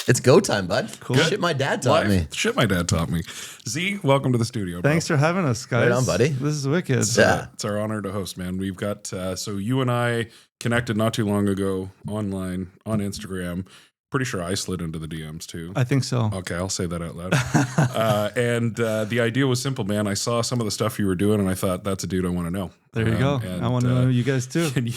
It's go time, bud. Cool. Shit my dad taught me. Shit my dad taught me. Z, welcome to the studio, bro. Thanks for having us, guys. Right on, buddy. This is wicked. It's our honor to host, man. We've got, so you and I connected not too long ago online on Instagram. Pretty sure I slid into the DMs too. I think so. Okay, I'll say that out loud. And the idea was simple, man. I saw some of the stuff you were doing, and I thought, that's a dude I want to know. There you go. And, I want to know you guys too. And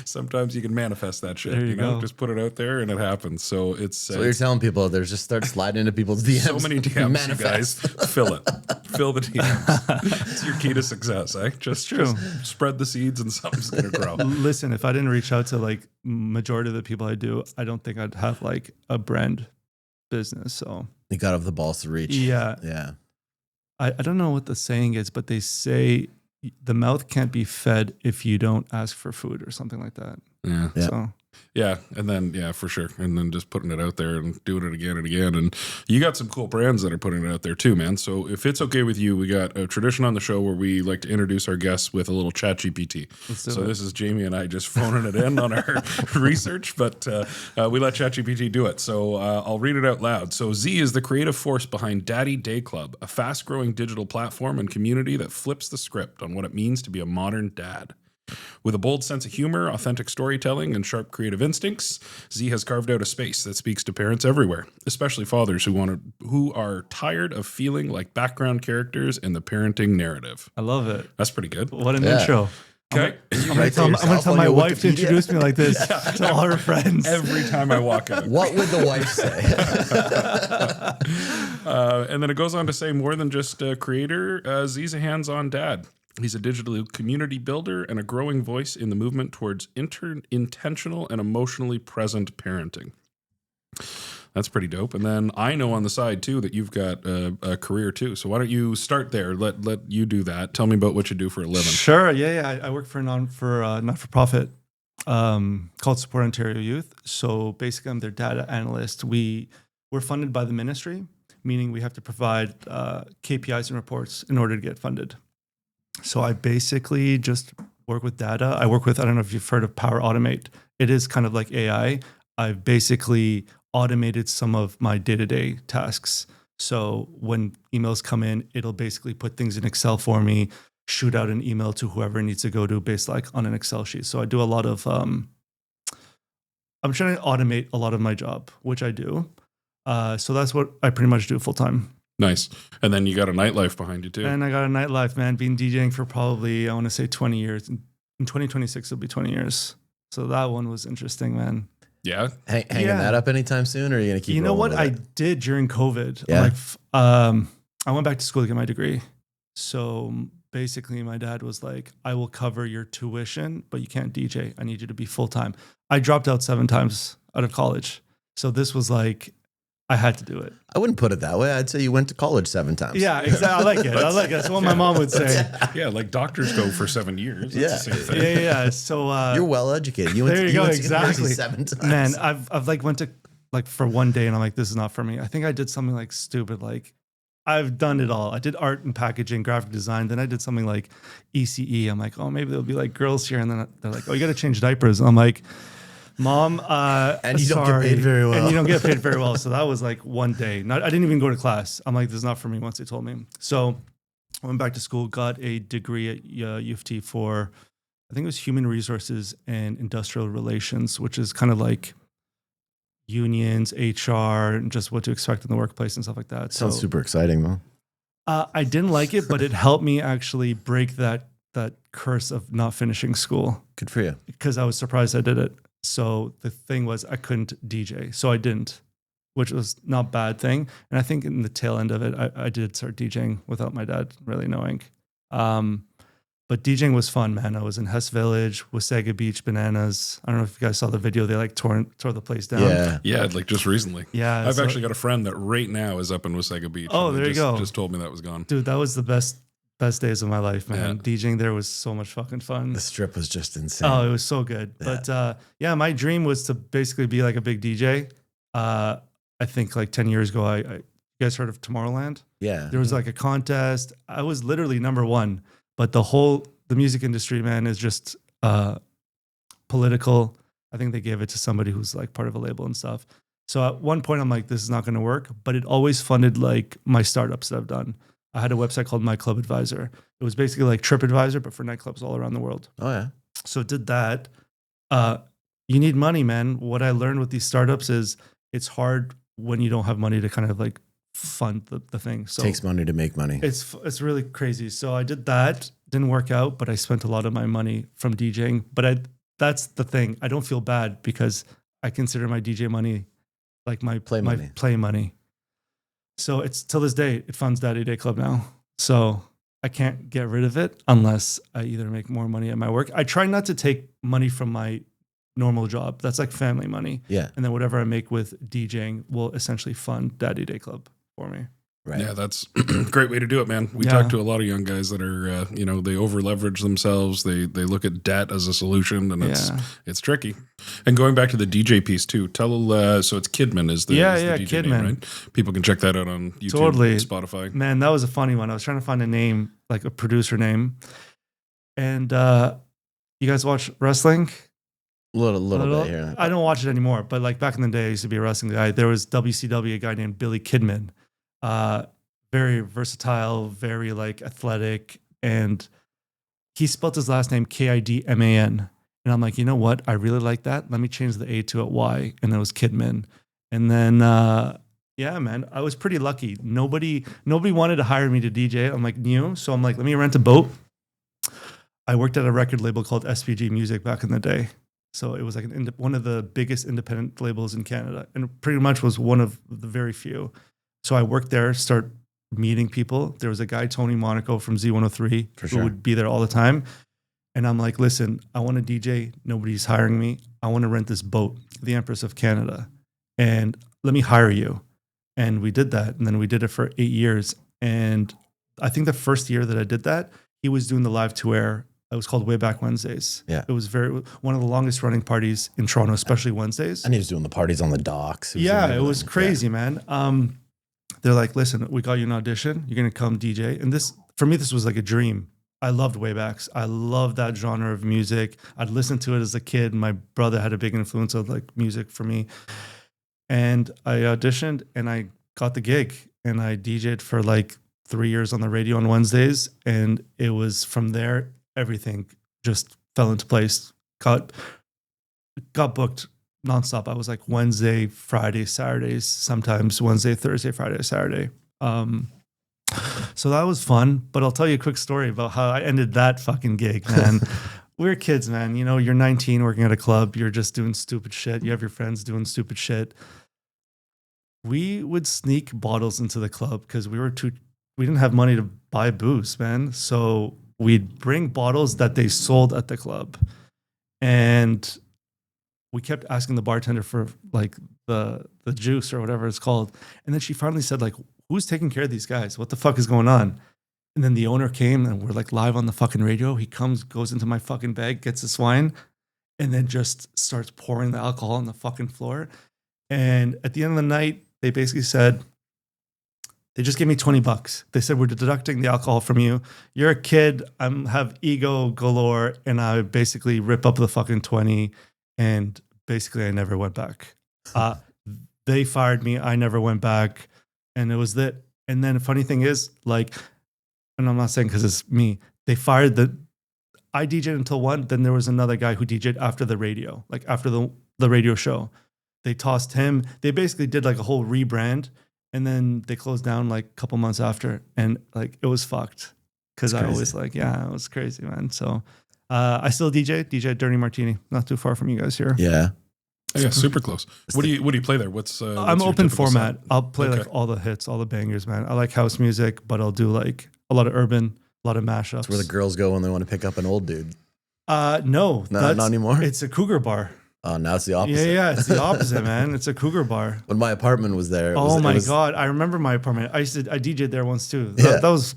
sometimes you can manifest that shit. There you know, go. just put it out there, and it happens. So it's So you're telling people there's just start sliding into people's DMs. so many DMs, you guys. Fill it. Fill the DMs. It's your key to success, eh? Just spread the seeds, and something's gonna grow. Listen, if I didn't reach out to like majority of the people I do, I don't think I'd have like a brand business. So You got off the balls to reach. yeah. I don't know what the saying is, but they say the mouth can't be fed if you don't ask for food or something like that. Yeah. So Yeah, and then for sure, and then just putting it out there and doing it again and again, and you got some cool brands that are putting it out there too, man. So if it's okay with you, we got a tradition on the show where we like to introduce our guests with a little chat GPT. So this is Jamie and I just phoning it in on our research, but we let chat GPT do it. So I'll read it out loud. So Z is the creative force behind DaddyDayClub, a fast-growing digital platform and community that flips the script on what it means to be a modern dad. With a bold sense of humor, authentic storytelling, and sharp creative instincts, Z has carved out a space that speaks to parents everywhere, especially fathers who are tired of feeling like background characters in the parenting narrative. I love it. That's pretty good. What an intro. Okay. I'm going to tell my wife to introduce me like this to all her friends. Every time I walk out. What would the wife say? And then it goes on to say more than just a creator, Z's a hands-on dad. He's a digital community builder and a growing voice in the movement towards intentional and emotionally present parenting. That's pretty dope. And then I know on the side too that you've got a career too. So why don't you start there? Let you do that. Tell me about what you do for a living. Sure. Yeah. I work for a not-for-profit called Support Ontario Youth. So basically, I'm their data analyst. We're funded by the ministry, meaning we have to provide KPIs and reports in order to get funded. So I basically just work with data. I don't know if you've heard of Power Automate. It is kind of like AI. I've basically automated some of my day-to-day tasks. So when emails come in, it'll basically put things in Excel for me, shoot out an email to whoever it needs to go to based like on an Excel sheet. So I do a lot of, I'm trying to automate a lot of my job, which I do. So that's what I pretty much do full time. Nice. And then you got a nightlife behind you too. And I got a nightlife, man. Been DJing for probably, I want to say 20 years. In 2026, it'll be 20 years. So that one was interesting, man. Yeah. Hanging that up anytime soon, or are you going to keep You know what with I it? did during COVID? Yeah. I went back to school to get my degree. So basically my dad was like, I will cover your tuition, but you can't DJ. I need you to be full time. I dropped out 7 times out of college. So this was like, I had to do it. I wouldn't put it that way. I'd say you went to college 7 times. Yeah, exactly. I like it. That's what my mom would say. Yeah, like doctors go for 7 years. Yeah. That's the same thing. Yeah. So You're well educated. there you go. went to Exactly. university 7 times. Man, I've like went to like for one day and I'm like, this is not for me. I think I did something like stupid. Like I've done it all. I did art and packaging, graphic design. Then I did something like ECE. I'm like, oh, maybe there'll be like girls here. And then they're like, oh, you got to change diapers. And I'm like, Mom, and you don't get paid very well. And you don't get paid very well. So that was like one day. I didn't even go to class. I'm like, this is not for me once they told me. So I went back to school, got a degree at U of T for, I think it was human resources and industrial relations, which is kind of like unions, HR, and just what to expect in the workplace and stuff like that. Sounds super exciting, though. I didn't like it, but it helped me actually break that curse of not finishing school. Good for you. Because I was surprised I did it. So the thing was I couldn't DJ. So I didn't, which was not a bad thing. And I think in the tail end of it, I did start DJing without my dad really knowing. But DJing was fun, man. I was in Hess Village, Wasaga Beach, Bananas. I don't know if you guys saw the video. They like tore the place down. Yeah, like just recently. Yeah. I've actually got a friend that right now is up in Wasaga Beach. Oh, there you go. Just told me that was gone. Dude, that was the best days of my life, man. Yeah. DJing there was so much fucking fun. The strip was just insane. Oh, it was so good. Yeah. But my dream was to basically be like a big DJ. I think like 10 years ago, you guys heard of Tomorrowland? Yeah. There was like a contest. I was literally number 1, but the music industry, man, is just political. I think they gave it to somebody who's like part of a label and stuff. So at one point I'm like, this is not going to work, but it always funded like my startups that I've done. I had a website called Nightclub Advisor. It was basically like TripAdvisor, but for nightclubs all around the world. Oh yeah. So it did that. You need money, man. What I learned with these startups is it's hard when you don't have money to kind of like fund the thing. So it takes money to make money. It's really crazy. So I did that. Didn't work out, but I spent a lot of my money from DJing. But that's the thing. I don't feel bad because I consider my DJ money like my play money. So it's till this day, it funds DaddyDayClub now. So I can't get rid of it unless I either make more money at my work. I try not to take money from my normal job. That's like family money. Yeah. And then whatever I make with DJing will essentially fund DaddyDayClub for me. Right. Yeah, that's a great way to do it, man. We talk to a lot of young guys that are, they over leverage themselves. They look at debt as a solution, and it's tricky. And going back to the DJ piece too, so it's Kidman is the DJ Kidman. name, right? People can check that out on YouTube, totally. Spotify. Man, that was a funny one. I was trying to find a name, like a producer name. And you guys watch wrestling? A little bit here. I don't watch it anymore, but like back in the day, I used to be a wrestling guy. There was WCW, a guy named Billy Kidman. Very versatile, very like athletic, and he spelled his last name Kidman. And I'm like, you know what? I really like that. Let me change the A to a Y, and it was Kidman. And then, man, I was pretty lucky. Nobody wanted to hire me to DJ. I'm like new, so I'm like, let me rent a boat. I worked at a record label called SPG Music back in the day. So it was like one of the biggest independent labels in Canada, and pretty much was one of the very few. So I worked there, start meeting people. There was a guy, Tony Monaco from Z103, who would be there all the time. And I'm like, listen, I want to DJ. Nobody's hiring me. I want to rent this boat, the Empress of Canada, and let me hire you. And we did that. And then we did it for 8 years. And I think the first year that I did that, he was doing the live to air. It was called Way Back Wednesdays. Yeah. It was one of the longest running parties in Toronto, especially Wednesdays. And he was doing the parties on the docks. It was crazy, man. They're like, listen, we got you an audition. You're going to come DJ. And this, for me, this was like a dream. I loved Waybacks. I loved that genre of music. I'd listened to it as a kid. My brother had a big influence of like music for me. And I auditioned and I got the gig. And I DJ'd for like 3 years on the radio on Wednesdays. And it was from there, everything just fell into place. Got booked nonstop. I was like Wednesday, Friday, Saturdays, sometimes Wednesday, Thursday, Friday, Saturday. So that was fun. But I'll tell you a quick story about how I ended that fucking gig, man. We were kids, man. You know, you're 19 working at a club. You're just doing stupid shit. You have your friends doing stupid shit. We would sneak bottles into the club because we didn't have money to buy booze, man. So we'd bring bottles that they sold at the club. And we kept asking the bartender for like the juice or whatever it's called. And then she finally said like, who's taking care of these guys? What the fuck is going on? And then the owner came and we're like live on the fucking radio. He comes, goes into my fucking bag, gets this wine, and then just starts pouring the alcohol on the fucking floor. And at the end of the night, they basically said, they just gave me $20. They said, we're deducting the alcohol from you. You're a kid. I have ego galore. And I basically rip up the fucking 20. And basically, I never went back. They fired me. I never went back. And it was that. And then the funny thing is, like, and I'm not saying because it's me, they fired I DJed until 1. Then there was another guy who DJed after the radio, like after the radio show. They tossed him. They basically did like a whole rebrand. And then they closed down like a couple months after. And like, it was fucked. Because I was like, it was crazy, man. So I still DJ Dirty Martini, not too far from you guys here. Yeah. Yeah, super close. What do you play there? What's I'm open format. Set? I'll play like all the hits, all the bangers, man. I like house music, but I'll do like a lot of urban, a lot of mashups. That's where the girls go when they want to pick up an old dude. No, not anymore. It's a cougar bar. Oh, now it's the opposite. Yeah, it's the opposite, man. It's a cougar bar. When my apartment was there. God. I remember my apartment. I DJ'd there once too. That was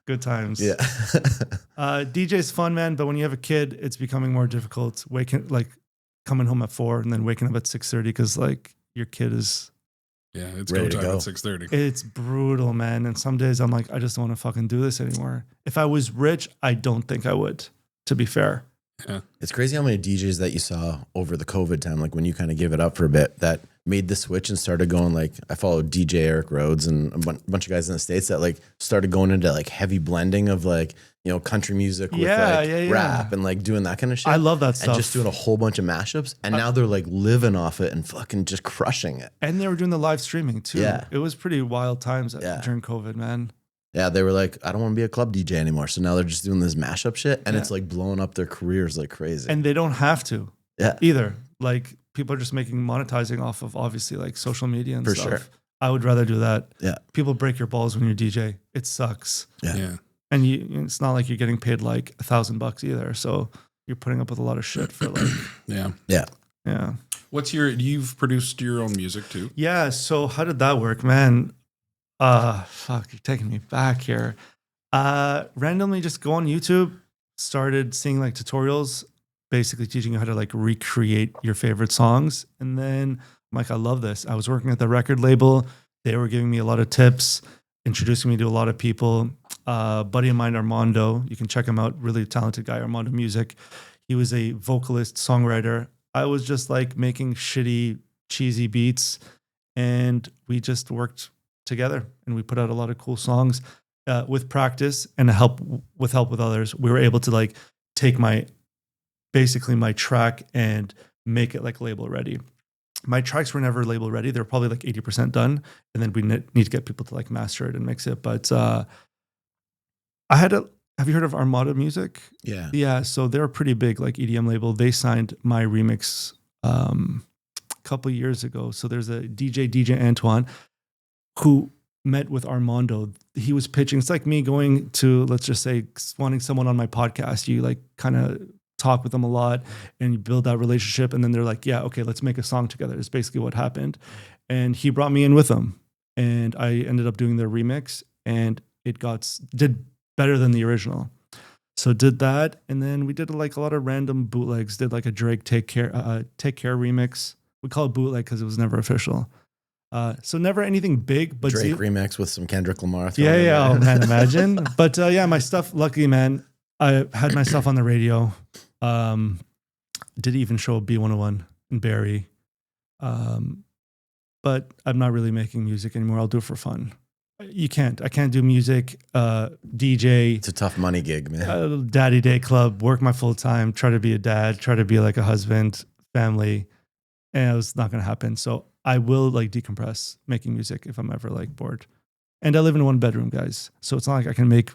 good times. Yeah. DJ's fun, man. But when you have a kid, it's becoming more difficult. Coming home at 4 and then waking up at 6:30 because like your kid is. Yeah, it's go time at 6:30. It's brutal, man. And some days I'm like, I just don't want to fucking do this anymore. If I was rich, I don't think I would, to be fair. Yeah. It's crazy how many DJs that you saw over the COVID time, like when you kind of give it up for a bit, that made the switch and started going like, I followed DJ Eric Rhodes and a bunch of guys in the States that like started going into like heavy blending of like, you know, country music with rap and like doing that kind of shit. I love that stuff. And just doing a whole bunch of mashups. And now they're like living off it and fucking just crushing it. And they were doing the live streaming too. Yeah. It was pretty wild times during COVID, man. Yeah, they were like, I don't want to be a club DJ anymore. So now they're just doing this mashup shit and it's like blowing up their careers like crazy. And they don't have to Yeah. either. Like people are just monetizing off of obviously like social media and For stuff. sure. I would rather do that. Yeah. People break your balls when you're DJ. It sucks. Yeah. And it's not like you're getting paid like $1,000 either. So you're putting up with a lot of shit for like, yeah. What's you've produced your own music too? Yeah. So how did that work, man? Fuck, you're taking me back here. Randomly just go on YouTube, started seeing like tutorials, basically teaching you how to like recreate your favorite songs. And then I'm like, I love this. I was working at the record label. They were giving me a lot of tips, introducing me to a lot of people. Buddy of mine, Armando, you can check him out. Really talented guy, Armando Music. He was a vocalist, songwriter. I was just like making shitty, cheesy beats. And we just worked together and we put out a lot of cool songs. With practice and help with others, we were able to like take my track and make it like label ready. My tracks were never label ready. They're probably like 80% done. And then we need to get people to like master it and mix it. But have you heard of Armada Music? Yeah. Yeah. So they're a pretty big like EDM label. They signed my remix a couple years ago. So there's a DJ Antoine, who met with Armando. He was pitching. It's like me going to, let's just say, wanting someone on my podcast. You like kind of talk with them a lot and you build that relationship. And then they're like, yeah, okay, let's make a song together. It's basically what happened. And he brought me in with him. And I ended up doing their remix and it did better than the original. So did that. And then we did like a lot of random bootlegs, did like a Drake Take Care remix. We call it bootleg because it was never official. So never anything big, but Drake remix with some Kendrick Lamar. Yeah. Oh man, imagine. But my stuff, luckily, man, I had my stuff on the radio. Did even show B101 in Barrie. But I'm not really making music anymore. I'll do it for fun. I can't do music, DJ. It's a tough money gig, man. DaddyDayClub, work my full time, try to be a dad, try to be like a husband, family. And it was not going to happen. So I will like decompress making music if I'm ever like bored. And I live in a 1-bedroom, guys. So it's not like I can make,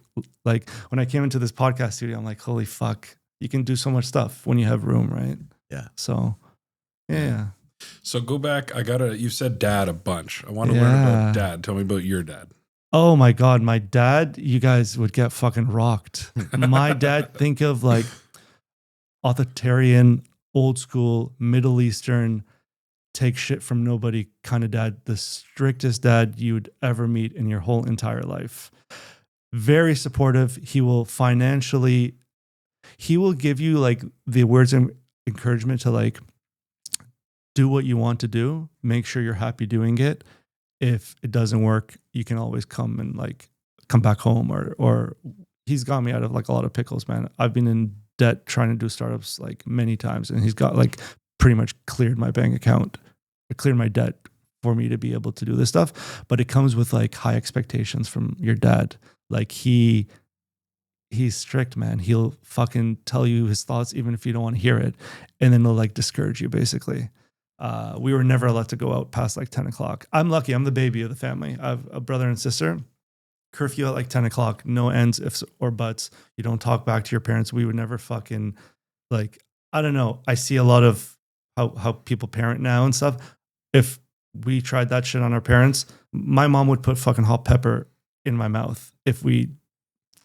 like when I came into this podcast studio, I'm like, holy fuck, you can do so much stuff when you have room, right? Yeah. So, yeah. So go back. You've said dad a bunch. I want to learn about dad. Tell me about your dad. Oh my God. My dad, you guys would get fucking rocked. My dad, think of like authoritarian, old school, Middle Eastern, take shit from nobody kind of dad, the strictest dad you'd ever meet in your whole entire life. Very supportive. He will give you like the words of encouragement to like do what you want to do. Make sure you're happy doing it. If it doesn't work, you can always come back home or he's got me out of like a lot of pickles, man. I've been in debt trying to do startups like many times and he's got like pretty much cleared my bank account, cleared my debt for me to be able to do this stuff. But it comes with like high expectations from your dad. Like he's strict, man. He'll fucking tell you his thoughts even if you don't want to hear it. And then he'll like discourage you basically. We were never allowed to go out past like 10 o'clock. I'm lucky. I'm the baby of the family. I have a brother and sister. Curfew at like 10 o'clock. No ends, ifs or buts. You don't talk back to your parents. We would never fucking like, I don't know. I see a lot of how people parent now and stuff. If we tried that shit on our parents, my mom would put fucking hot pepper in my mouth if we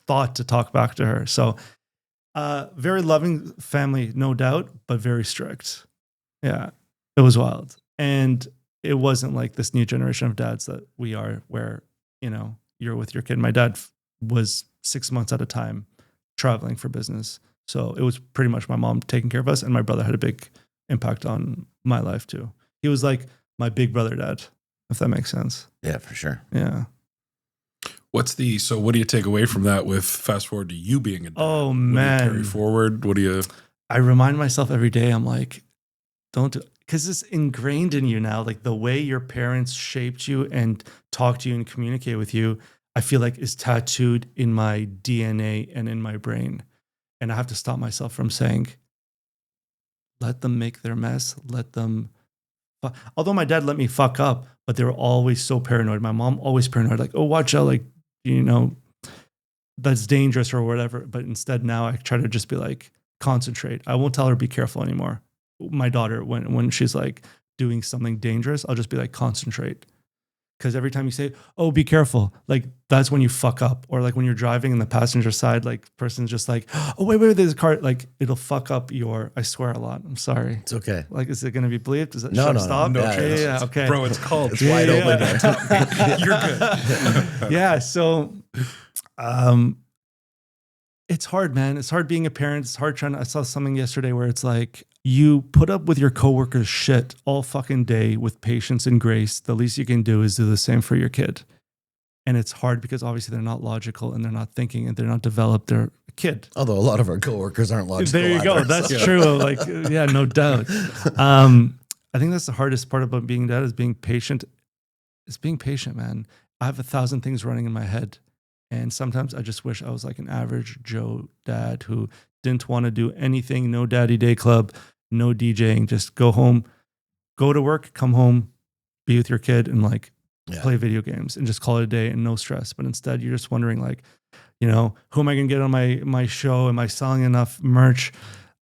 thought to talk back to her. So very loving family, no doubt, but very strict. Yeah, it was wild. And it wasn't like this new generation of dads that we are where, you're with your kid. My dad was 6 months at a time traveling for business. So it was pretty much my mom taking care of us. And my brother had a big impact on my life too. He was like my big brother dad, if that makes sense. Yeah, for sure. Yeah. What do you take away from that with fast forward to you being a dad? Oh man. Carry forward. I remind myself every day, I'm like, because it's ingrained in you now. Like the way your parents shaped you and talked to you and communicate with you, I feel like is tattooed in my DNA and in my brain. And I have to stop myself from saying, let them make their mess. Let them, although my dad let me fuck up, but they were always so paranoid. My mom always paranoid, like, oh, watch out, like, you know, that's dangerous or whatever. But instead now I try to just be like, concentrate. I won't tell her be careful anymore. My daughter, when she's like doing something dangerous, I'll just be like, concentrate. Because every time you say, oh, be careful, like that's when you fuck up. Or like when you're driving in the passenger side, like person's just like, oh, wait, there's a car. Like it'll fuck up your, I swear a lot. I'm sorry. It's okay. Like, is it going to be bleeped? Is it no, stop? No. Yeah, okay. Bro, it's called. It's wide open. You're good. Yeah. So, it's hard, man. It's hard being a parent. It's hard I saw something yesterday where it's like, you put up with your coworkers' shit all fucking day with patience and grace. The least you can do is do the same for your kid. And it's hard because obviously they're not logical and they're not thinking and they're not developed. They're a kid. Although a lot of our coworkers aren't logical. There you go. That's true. Like, yeah, no doubt. I think that's the hardest part about being dad is being patient. It's being patient, man. I have 1,000 things running in my head. And sometimes I just wish I was like an average Joe dad who didn't want to do anything. No DaddyDayClub, no DJing. Just go home, go to work, come home, be with your kid and like play video games and just call it a day and no stress. But instead you're just wondering like, you know, who am I going to get on my show? Am I selling enough merch?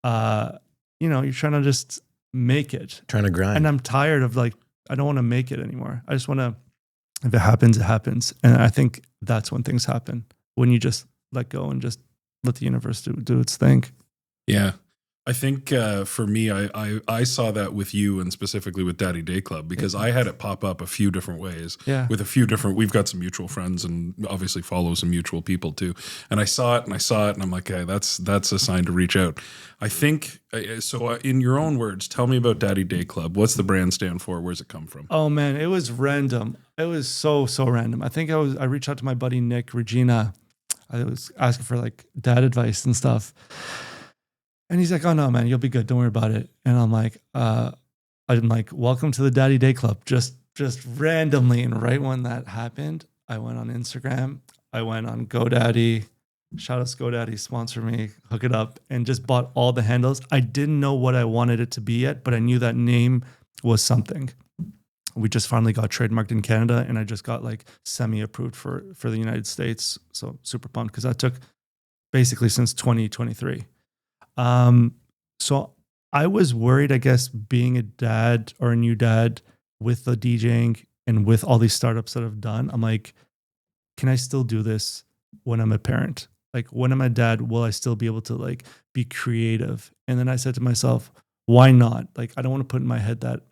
You know, you're trying to just make it. Trying to grind. And I'm tired of like, I don't want to make it anymore. I just want to, if it happens, it happens. And I think that's when things happen, when you just let go and just let the universe do its thing. Yeah. I think for me, I saw that with you and specifically with DaddyDayClub because I had it pop up a few different ways with a few different, we've got some mutual friends and obviously follow some mutual people too. And I saw it and I'm like, hey, that's a sign to reach out. I think, so in your own words, tell me about DaddyDayClub. What's the brand stand for? Where's it come from? Oh man, it was random. It was so random. I think I reached out to my buddy, Nick Regina. I was asking for like dad advice and stuff. And he's like, oh no, man, you'll be good. Don't worry about it. And I'm like, welcome to the DaddyDayClub. Just randomly. And right when that happened, I went on Instagram. I went on GoDaddy. Shout out to GoDaddy, sponsor me, hook it up, and just bought all the handles. I didn't know what I wanted it to be yet, but I knew that name was something. We just finally got trademarked in Canada, and I just got like semi-approved for the United States. So super pumped because that took basically since 2023. So I was worried, I guess, being a dad or a new dad with the DJing and with all these startups that I've done. I'm like, can I still do this when I'm a parent? Like when I'm a dad, will I still be able to like be creative? And then I said to myself, why not? Like, I don't want to put in my head that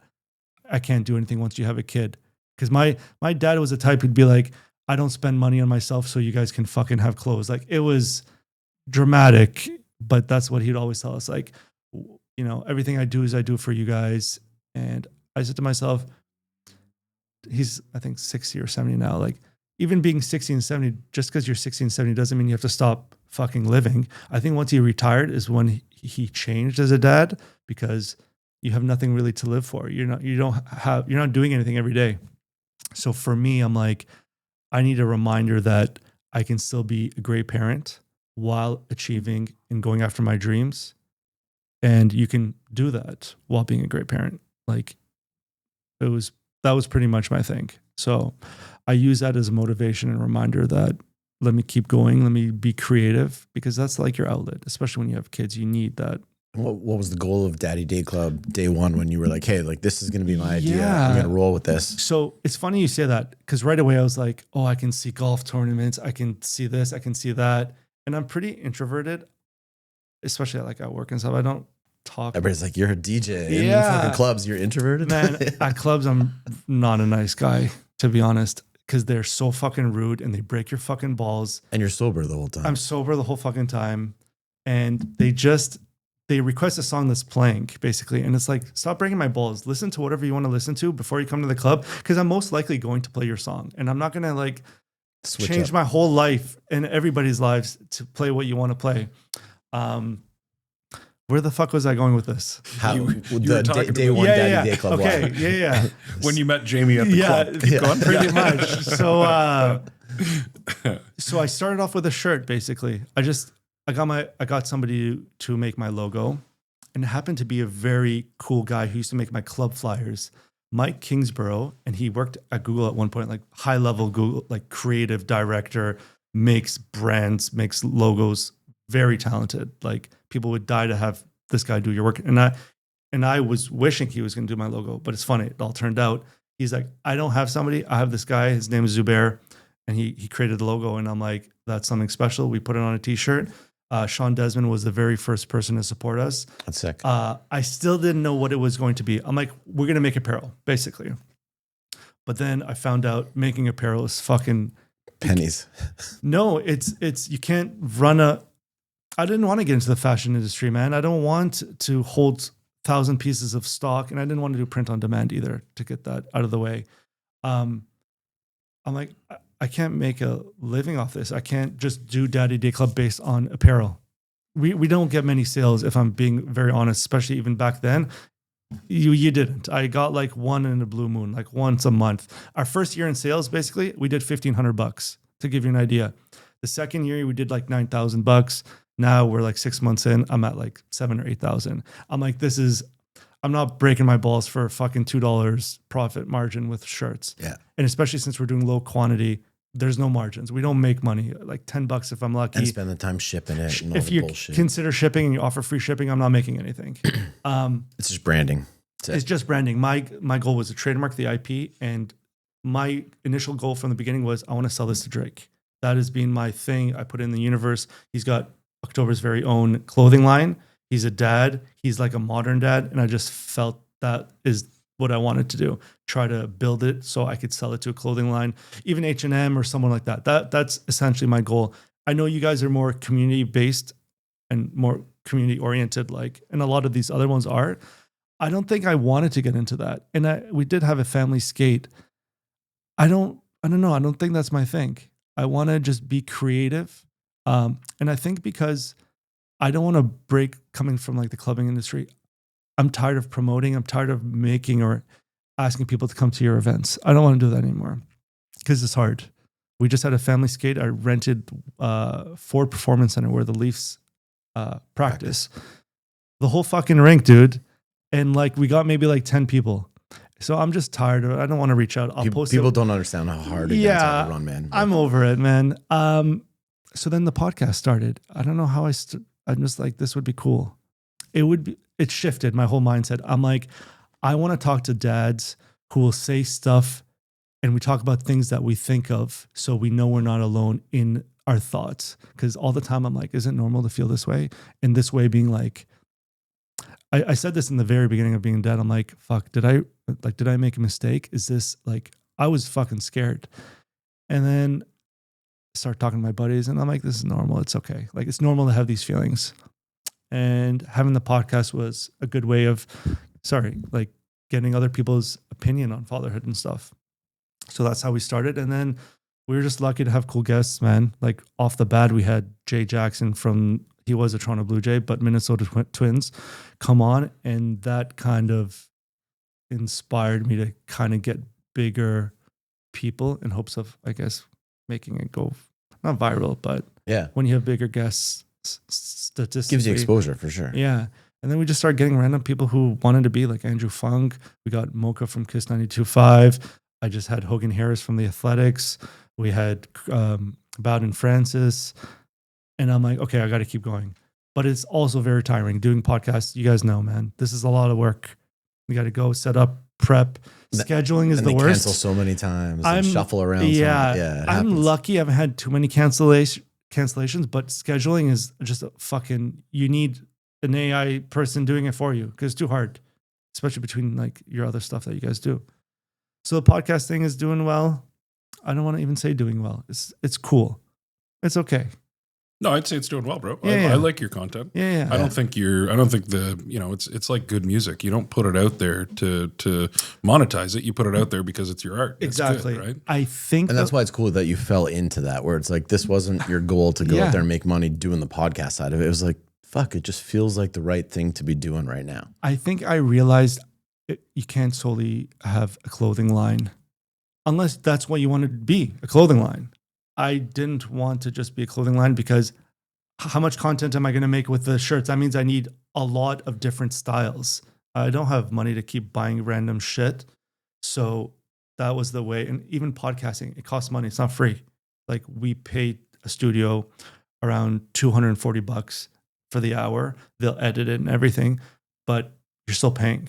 I can't do anything once you have a kid. Cause my dad was the type who'd be like, I don't spend money on myself so you guys can fucking have clothes. Like it was dramatic. But that's what he'd always tell us. Like, you know, everything I do is I do for you guys. And I said to myself, he's, I think 60 or 70 now. Like even being 60 and 70, just because you're 60 and 70 doesn't mean you have to stop fucking living. I think once he retired is when he changed as a dad because you have nothing really to live for. You're not doing anything every day. So for me, I'm like, I need a reminder that I can still be a great parent while achieving and going after my dreams. And you can do that while being a great parent. Like that was pretty much my thing. So I use that as a motivation and reminder that let me keep going. Let me be creative because that's like your outlet, especially when you have kids, you need that. What was the goal of DaddyDayClub day one when you were like, hey, like this is going to be my idea. I'm going to roll with this. So it's funny you say that because right away I was like, oh, I can see golf tournaments. I can see this. I can see that. And I'm pretty introverted, especially at work and stuff. I don't talk. Everybody's like, you're a DJ in fucking clubs. You're introverted? Man, at clubs, I'm not a nice guy, to be honest, because they're so fucking rude and they break your fucking balls. And you're sober the whole time. I'm sober the whole fucking time. And they request a song that's playing, basically. And it's like, stop breaking my balls. Listen to whatever you want to listen to before you come to the club, because I'm most likely going to play your song. And I'm not going to like change my whole life and everybody's lives to play what you want to play. Where the fuck was I going with this? How You the talking day about- one Yeah. DaddyDayClub. Okay. Yeah. When you met Jamie at the club. Keep going. Pretty much. So I started off with a shirt. Basically, I got somebody to make my logo, and it happened to be a very cool guy who used to make my club flyers, Mike Kingsborough, and he worked at Google at one point, like high level Google, like creative director, makes brands, makes logos, very talented. Like people would die to have this guy do your work. And I was wishing he was going to do my logo, but it's funny. It all turned out. He's like, I don't have somebody. I have this guy. His name is Zubair, and he created the logo. And I'm like, that's something special. We put it on a t-shirt. Sean Desmond was the very first person to support us. That's sick. I still didn't know what it was going to be. I'm like, we're going to make apparel, basically. But then I found out making apparel is fucking pennies. No, it's you can't run I didn't want to get into the fashion industry, man. I don't want to hold 1,000 pieces of stock, and I didn't want to do print on demand either, to get that out of the way. I'm like, I can't make a living off this. I can't just do DaddyDayClub based on apparel. We don't get many sales, if I'm being very honest, especially even back then. You didn't. I got like one in a blue moon, like once a month. Our first year in sales, basically, we did $1,500, to give you an idea. The second year, we did like $9,000. Now we're like 6 months in. I'm at like 7 or 8,000. I'm like, I'm not breaking my balls for fucking $2 profit margin with shirts. Yeah. And especially since we're doing low quantity, there's no margins. We don't make money. Like $10 if I'm lucky. And spend the time shipping it and all if the you bullshit. consider shipping and you offer free shipping, I'm not making anything. It's just branding. It's just branding. My goal was to trademark the IP, and my initial goal from the beginning was I want to sell this to Drake. That has been my thing. I put it in the universe. He's got October's very own clothing line. He's a dad. He's like a modern dad. And I just felt that is what I wanted to do. Try to build it so I could sell it to a clothing line, even H&M or someone like that. That's essentially my goal. I know you guys are more community based and more community oriented, and a lot of these other ones are. I don't think I wanted to get into that. And we did have a family skate. I don't know. I don't think that's my thing. I want to just be creative. And I think because I don't want to break coming from like the clubbing industry. I'm tired of promoting. I'm tired of making or asking people to come to your events. I don't want to do that anymore because it's hard. We just had a family skate. I rented Ford Performance Center where the Leafs practice. The whole fucking rink, dude. And like we got maybe like 10 people. So I'm just tired of it. I don't want to reach out. I'll post people it. Don't understand how hard it is to run, man. I'm over it, man. So then the podcast started. I don't know how I'm just like, this would be cool. It shifted my whole mindset. I'm like, I want to talk to dads who will say stuff and we talk about things that we think of so we know we're not alone in our thoughts. Because all the time I'm like, is it normal to feel this way? And this way being like, I said this in the very beginning of being a dad. I'm like, fuck, did I make a mistake? Is this like, I was fucking scared. And then I start talking to my buddies and I'm like, this is normal. It's okay. Like it's normal to have these feelings. And having the podcast was a good way of, getting other people's opinion on fatherhood and stuff. So that's how we started. And then we were just lucky to have cool guests, man. Like off the bat, we had Jay Jackson he was a Toronto Blue Jay, but Minnesota Twins come on. And that kind of inspired me to kind of get bigger people in hopes of, I guess, making it go, not viral, but when you have bigger guests, statistically. Gives you exposure for sure. Yeah. And then we just started getting random people who wanted to be like Andrew Funk. We got Mocha from Kiss 92.5. I just had Hogan Harris from The Athletics. We had Bowden Francis. And I'm like, okay, I got to keep going. But it's also very tiring doing podcasts. You guys know, man, this is a lot of work. We got to go set up, prep. Scheduling is the worst. Cancel so many times. And shuffle around. Yeah. I'm lucky. I haven't had too many cancellations, but scheduling is just you need an AI person doing it for you because it's too hard, especially between like your other stuff that you guys do. So the podcast thing is doing well. I don't want to even say doing well. It's cool. It's okay. No, I'd say it's doing well, bro. Yeah, I like your content. Yeah. I don't think it's like good music. You don't put it out there to monetize it. You put it out there because it's your art. It's exactly. good, right? I think and that's why it's cool that you fell into that where it's like, this wasn't your goal to go out there and make money doing the podcast side of it. It was like, fuck, it just feels like the right thing to be doing right now. I think I realized you can't solely have a clothing line unless that's what you want to be, a clothing line. I didn't want to just be a clothing line because how much content am I going to make with the shirts? That means I need a lot of different styles. I don't have money to keep buying random shit. So that was the way. And even podcasting, it costs money. It's not free. Like we paid a studio around $240 for the hour. They'll edit it and everything, but you're still paying.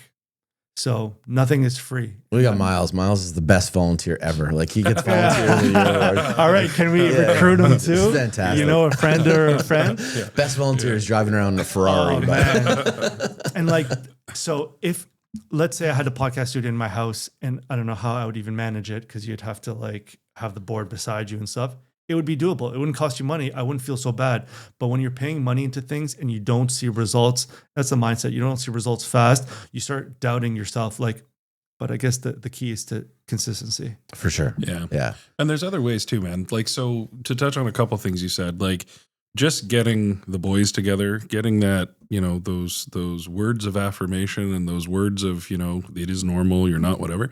So nothing is free. We got Miles. Miles is the best volunteer ever. Like he gets volunteer of the year. All right, can we recruit him too? It's fantastic. You know, a friend or a friend. Best volunteer is driving around in a Ferrari. Oh, man. And like, so if let's say I had a podcast studio in my house, and I don't know how I would even manage it because you'd have to like have the board beside you and stuff. It would be doable. It wouldn't cost you money. I wouldn't feel so bad. But when you're paying money into things and you don't see results, that's the mindset. You don't see results fast. You start doubting yourself. Like, but I guess the key is to consistency. For sure. Yeah. Yeah. And there's other ways too, man. Like, so to touch on a couple things you said, like just getting the boys together, getting that, you know, those words of affirmation and those words of, you know, it is normal, you're not, whatever.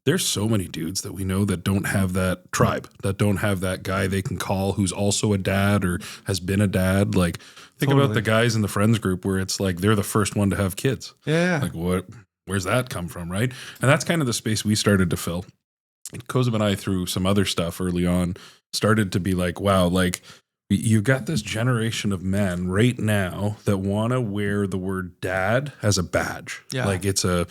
There's so many dudes that we know that don't have that tribe, that don't have that guy they can call who's also a dad or has been a dad. Like, think about the guys in the friends group where it's like they're the first one to have kids. Yeah. Like, where's that come from, right? And that's kind of the space we started to fill. Kozub and I, through some other stuff early on, started to be like, wow, like, you've got this generation of men right now that want to wear the word dad as a badge. Yeah. Like it's a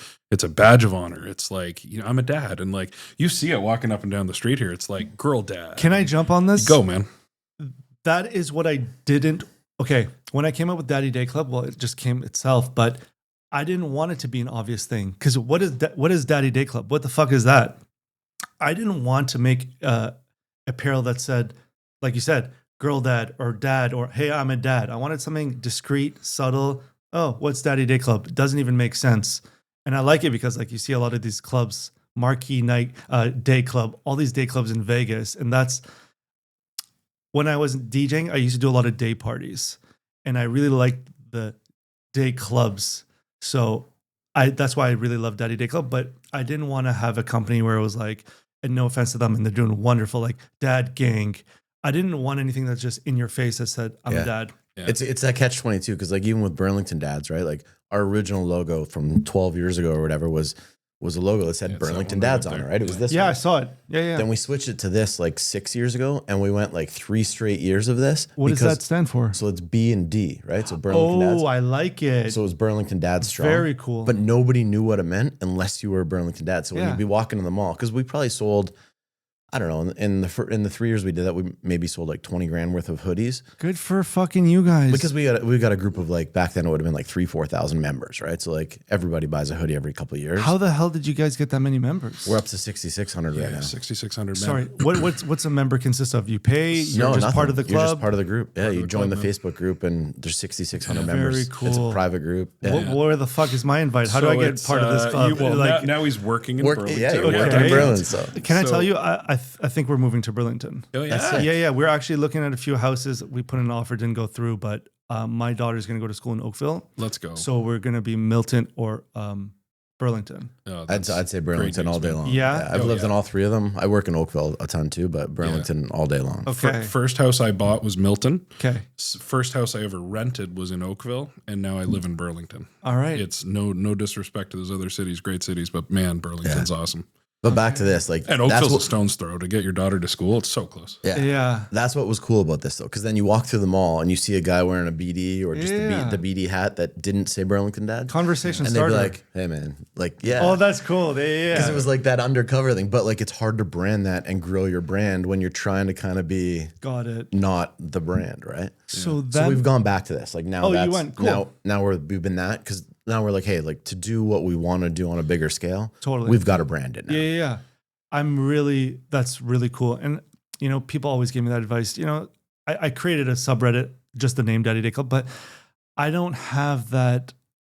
badge of honor. It's like, you know, I'm a dad. And like, you see it walking up and down the street here. It's like girl dad. Can I jump on this? Go, man. That is what I didn't. Okay. When I came up with DaddyDayClub, well, it just came itself, but I didn't want it to be an obvious thing. Because what is DaddyDayClub? What the fuck is that? I didn't want to make apparel that said, like you said, girl dad or hey, I'm a dad. I wanted something discreet, subtle. Oh, what's DaddyDayClub? It doesn't even make sense. And I like it because like you see a lot of these clubs, marquee night, day club, all these day clubs in Vegas. And that's when I was DJing, I used to do a lot of day parties and I really liked the day clubs. So that's why I really love DaddyDayClub, but I didn't want to have a company where it was like, and no offense to them, and they're doing wonderful, like Dad Gang. I didn't want anything that's just in your face that said, I'm a dad. Yeah. It's that catch-22 because like even with Burlington Dads, right? Like our original logo from 12 years ago or whatever was a logo that said Burlington Dads on it, right? It was this one. I saw it. Yeah. Then we switched it to this like 6 years ago and we went like 3 straight years of this. What does that stand for? So it's B and D, right? So Burlington Dads. Oh, I like it. So it was Burlington Dads strong. Very cool. But nobody knew what it meant unless you were a Burlington Dad. So when you'd be walking in the mall, because we probably sold, I don't know, in the 3 years we did that, we maybe sold like 20 grand worth of hoodies. Good for fucking you guys. Because we got a group of like, back then it would have been like 4,000 members, right? So like everybody buys a hoodie every couple of years. How the hell did you guys get that many members? We're up to 6,600 right now. 6,600. Sorry, what's a member consist of? You pay? You're just nothing. Part of the club? You're just part of the group. Yeah, you join the Facebook group and there's 6,600 members. Very cool. It's a private group. Yeah. Where the fuck is my invite? How do I get part of this club? Now he's working in Burlington. Yeah, you're working in Burlington. So. Can I tell you, I think we're moving to Burlington. Oh, yeah. Yeah. We're actually looking at a few houses. We put in an offer, didn't go through, but my daughter's going to go to school in Oakville. Let's go. So we're going to be Milton or Burlington. Oh, I'd say Burlington all day long. Yeah. I've lived in all 3 of them. I work in Oakville a ton too, but Burlington all day long. Okay. First house I bought was Milton. Okay. First house I ever rented was in Oakville, and now I live in Burlington. All right. It's no disrespect to those other cities, great cities, but man, Burlington's awesome. But back to this, like, and Oakville's a stone's throw to get your daughter to school. It's so close. Yeah. That's what was cool about this though, because then you walk through the mall and you see a guy wearing a BD or just the BD hat that didn't say Burlington Dad. Conversation and starter. they'd be like, "Hey man, like Oh, that's cool. Yeah. Because it was like that undercover thing, but like it's hard to brand that and grow your brand when you're trying to kind of be not the brand, right? So we've gone back to this. Like now, you went cool. Now we've been that because now we're like, hey, like to do what we want to do on a bigger scale, we've got to brand it now. Yeah. That's really cool. And, you know, people always give me that advice. You know, I created a subreddit, just the name DaddyDayClub, but I don't have that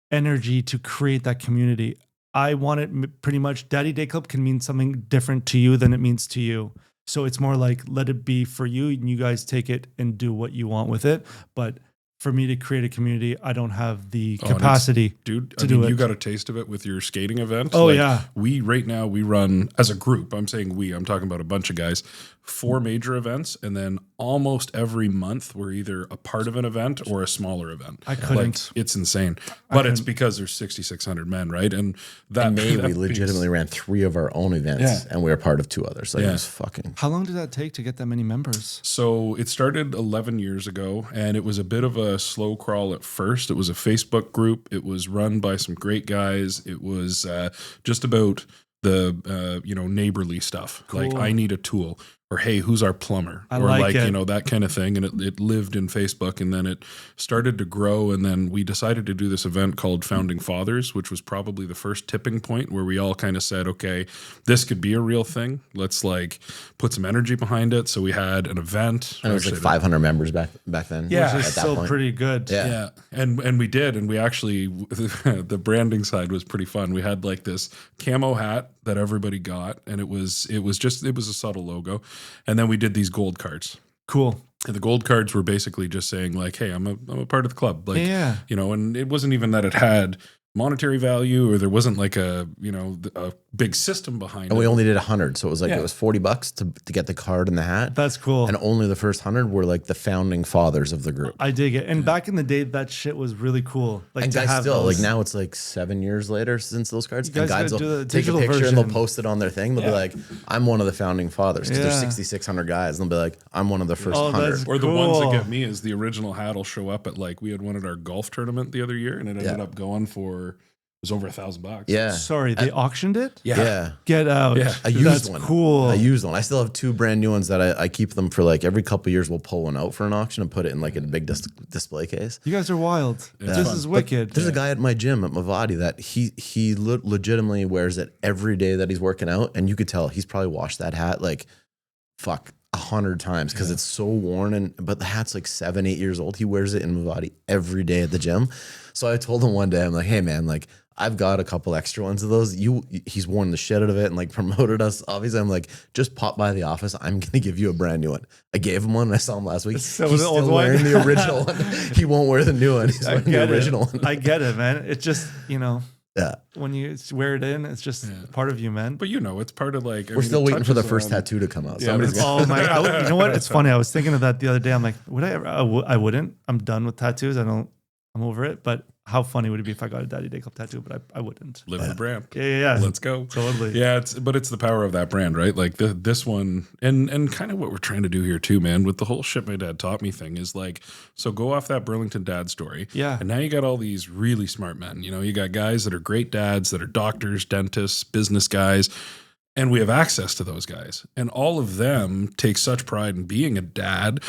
energy to create that community. I want it pretty much, DaddyDayClub can mean something different to you than it means to you. So it's more like, let it be for you and you guys take it and do what you want with it. But for me to create a community, I don't have the capacity to do it. You got a taste of it with your skating event. Oh, yeah. We run as a group. I'm saying I'm talking about a bunch of guys, 4 major events. And then almost every month we're either a part of an event or a smaller event. I couldn't. It's insane. But it's because there's 6,600 men, right? And in May, we legitimately ran 3 of our own events and we were part of 2 others. Like it was fucking. How long did that take to get that many members? So it started 11 years ago, and it was a bit of a slow crawl at first. It was a Facebook group. It was run by some great guys. It was just about the neighborly stuff. Cool. Like, I need a tool, or hey, who's our plumber, or like that kind of thing. And it lived in Facebook, and then it started to grow. And then we decided to do this event called Founding Fathers, which was probably the first tipping point where we all kind of said, okay, this could be a real thing. Let's like put some energy behind it. So we had an event. And it was like 500 members back then. Yeah, which is still pretty good. Yeah. And we did, and we actually the branding side was pretty fun. We had like this camo hat that everybody got, and it was a subtle logo. And then we did these gold cards. Cool. And the gold cards were basically just saying like, hey, I'm a part of the club. Like, and it wasn't even that it had monetary value, or there wasn't like a big system behind it. And we only did 100. So it was like, it was $40 to get the card and the hat. That's cool. And only the first 100 were like the founding fathers of the group. I dig it. And back in the day, that shit was really cool. Like, and to guys have still, those. like now it's like 7 years later since those cards. You And guys guys gotta do will the take a digital picture version. and they'll post it on their thing. They'll be like, I'm one of the founding fathers. Because there's 6,600 guys. And they'll be like, I'm one of the first 100. Or the ones that get me is the original hat will show up at like, we had one at our golf tournament the other year, and it ended up going for... It was over $1,000. Yeah. Sorry, they auctioned it? Yeah. Get out. Yeah. I used That's one. Cool. I used one. I still have 2 brand new ones that I keep them for like every couple of years. We'll pull one out for an auction and put it in like a big display case. You guys are wild. Yeah. This is wicked. There's a guy at my gym at Mavati that he legitimately wears it every day that he's working out, and you could tell he's probably washed that hat like 100 times because it's so worn. But the hat's like 7-8 years old. He wears it in Mavati every day at the gym. So I told him one day, I'm like, hey man, like, I've got a couple extra ones of those. He's worn the shit out of it and like promoted us. Obviously, I'm like, just pop by the office. I'm gonna give you a brand new one. I gave him one. And I saw him last week. So he's still wearing the original one. He won't wear the new one. He's wearing the original one. I get it, man. It's just yeah. When you wear it in, it's just part of you, man. But it's part of like... We're still waiting for the first tattoo to come out. Oh my God. You know what? It's funny. I was thinking of that the other day. I'm like, would I ever? I wouldn't. I'm done with tattoos. I'm over it. But how funny would it be if I got a DaddyDayClub tattoo? But I wouldn't. Live the brand. Yeah. Let's go. Totally. Yeah, it's the power of that brand, right? Like this one, and kind of what we're trying to do here too, man, with the whole shit my dad taught me thing is like, so go off that Burlington dad story. Yeah. And now you got all these really smart men. You got guys that are great dads, that are doctors, dentists, business guys. And we have access to those guys. And all of them take such pride in being a dad.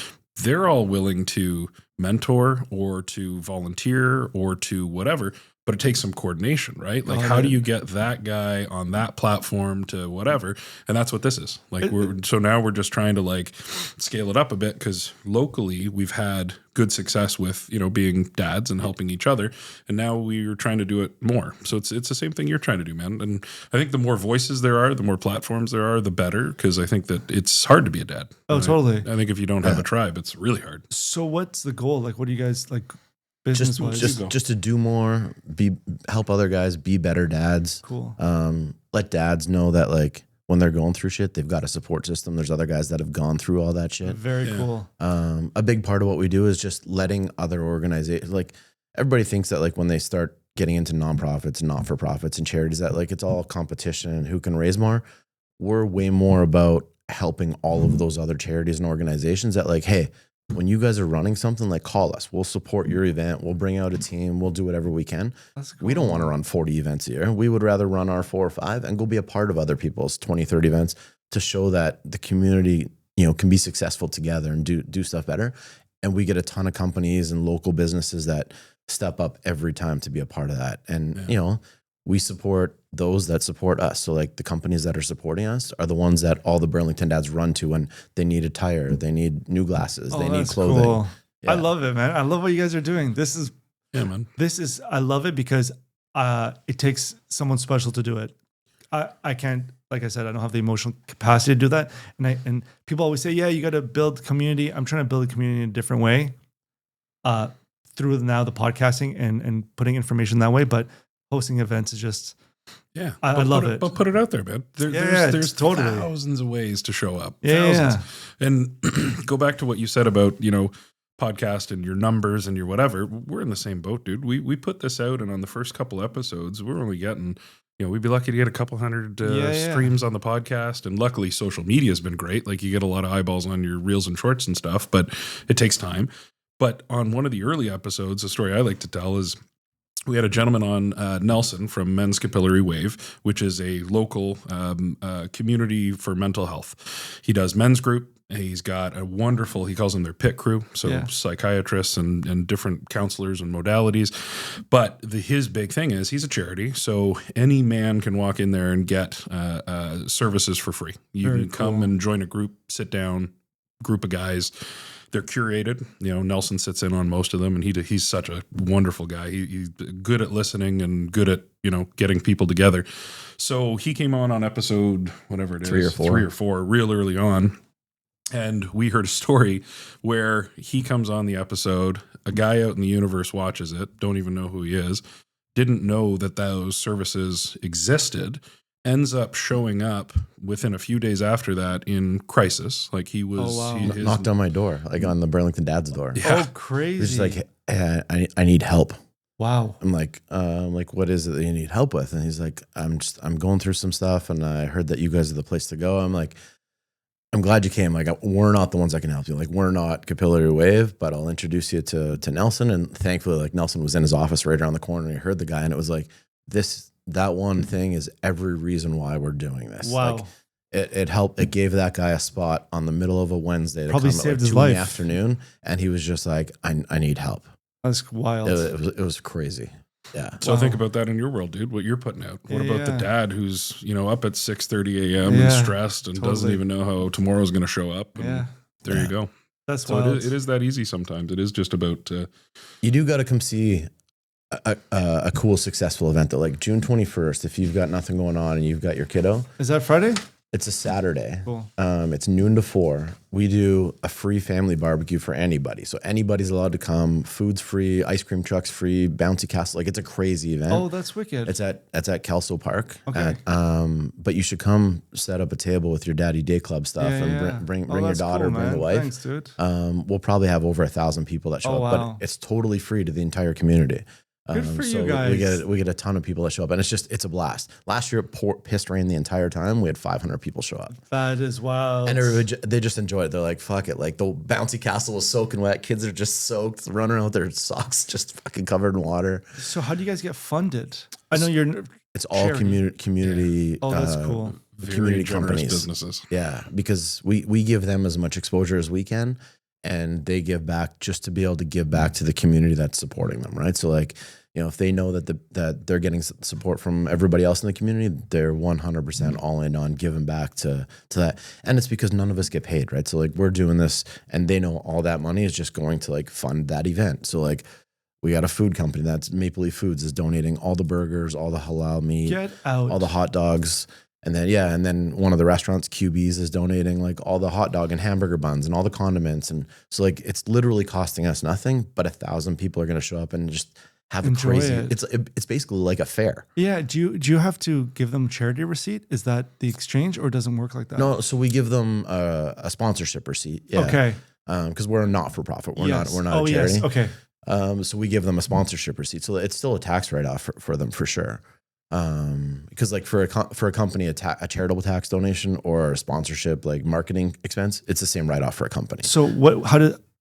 They're all willing to mentor or to volunteer or to whatever, but it takes some coordination, right? Like, how do you get that guy on that platform to whatever? And that's what this is. Like, so now we're just trying to like scale it up a bit, because locally we've had good success with, being dads and helping each other. And now we're trying to do it more. So it's the same thing you're trying to do, man. And I think the more voices there are, the more platforms there are, the better, because I think that it's hard to be a dad. Oh, right? totally. I think if you don't have a tribe, it's really hard. So what's the goal? Like, what do you guys like? Just to do more, help other guys be better dads. Cool. Let dads know that like when they're going through shit, they've got a support system. There's other guys that have gone through all that shit. Very cool. A big part of what we do is just letting other organizations, like everybody thinks that like when they start getting into nonprofits and not-for-profits and charities, that like it's all competition and who can raise more. We're way more about helping all of those other charities and organizations that like, hey, when you guys are running something, like call us. We'll support your event. We'll bring out a team. We'll do whatever we can. That's cool. We don't want to run 40 events a year. We would rather run our 4 or 5 and go be a part of other people's 20, 30 events to show that the community, can be successful together and do stuff better. And we get a ton of companies and local businesses that step up every time to be a part of that. And, we support those that support us. So like the companies that are supporting us are the ones that all the Burlington dads run to when they need a tire, they need new glasses, they need clothing. Cool. Yeah. I love it, man. I love what you guys are doing. I love it because it takes someone special to do it. I can't, like I said, I don't have the emotional capacity to do that. And people always say, yeah, you got to build community. I'm trying to build a community in a different way. through now the podcasting and putting information that way, but hosting events is just, Yeah, I love it. But put it out there, man. There's totally thousands of ways to show up. Yeah, Thousands. And go back to what you said about, podcast and your numbers and your whatever. We're in the same boat, dude. We put this out, and on the first couple episodes, we're only getting, we'd be lucky to get a couple hundred streams on the podcast. And luckily, social media has been great. Like, you get a lot of eyeballs on your reels and shorts and stuff, but it takes time. But on one of the early episodes, a story I like to tell is, we had a gentleman on, Nelson from Men's Capillary Wave, which is a local community for mental health. He does men's group. He's got a wonderful, he calls them their pit crew, so psychiatrists and different counselors and modalities. But his big thing is he's a charity, so any man can walk in there and get services for free. You can come and join a group, sit down, group of guys. They're curated. Nelson sits in on most of them, and he's such a wonderful guy. He's good at listening and good at, getting people together. So he came on episode, whatever it is, 3 or 4, real early on. And we heard a story where he comes on the episode, a guy out in the universe watches it, don't even know who he is, didn't know that those services existed, ends up showing up within a few days after that in crisis. Like, he was knocked on my door, like on the Burlington Dad's door. Yeah. Oh, crazy. He's like, I need help. Wow. I'm like, what is it that you need help with? And he's like, I'm going through some stuff, and I heard that you guys are the place to go. I'm like, I'm glad you came. Like, we're not the ones that can help you. Like, we're not Capillary Wave, but I'll introduce you to Nelson. And thankfully, like, Nelson was in his office right around the corner, and he heard the guy, and it was like, that one thing is every reason why we're doing this. Wow. Like, it helped. It gave that guy a spot on the middle of a Wednesday to Probably come saved at like his 2 life. in the afternoon, and he was just like, I need help. That's wild. It was crazy. Yeah. So think about that in your world, dude. What you're putting out. What about the dad who's up at 6:30 a.m. and stressed and doesn't even know how tomorrow's going to show up? And there you go. That's so wild. it is that easy sometimes. It is just about. You do got to come see a cool, successful event though. Like June 21st, if you've got nothing going on and you've got your kiddo. Is that Friday? It's a Saturday. Cool. It's noon to 4. We do a free family barbecue for anybody. So anybody's allowed to come. Food's free, ice cream truck's free, bouncy castle. Like, it's a crazy event. Oh, that's wicked. It's at Kelso Park. Okay. But you should come set up a table with your DaddyDayClub stuff and bring your daughter, cool, bring the wife. Thanks, dude. We'll probably have over 1,000 people that show up, wow. but it's totally free to the entire community. Good for so you guys. We get a ton of people that show up, and it's a blast. Last year, it pissed rain the entire time. We had 500 people show up. That is wild. And they just enjoy it. They're like, fuck it. Like, the bouncy castle was soaking wet. Kids are just soaked, running around with their socks just fucking covered in water. So how do you guys get funded? I know you're. It's all community. Oh, that's cool. Community Very companies, businesses. Yeah, because we give them as much exposure as we can, and they give back just to be able to give back to the community that's supporting them, right? So, like, if they know that they're getting support from everybody else in the community, they're 100% all in on giving back to that. And it's because none of us get paid, right? So, like, we're doing this, and they know all that money is just going to, like, fund that event. So, like, we got a food company that's Maple Leaf Foods is donating all the burgers, all the halal meat, all the hot dogs. And then one of the restaurants, QB's, is donating like all the hot dog and hamburger buns and all the condiments. And so, like, it's literally costing us nothing, but 1,000 people are going to show up and just have a crazy. It's basically like a fair. Yeah. Do you have to give them charity receipt? Is that the exchange, or doesn't work like that? No. So we give them a sponsorship receipt. Yeah. Okay. Because we're a not for profit. We're not a charity. Yes. Okay. So we give them a sponsorship receipt. So it's still a tax write off for them for sure. Because, like, for a company, a charitable tax donation or a sponsorship, like marketing expense, it's the same write off for a company. So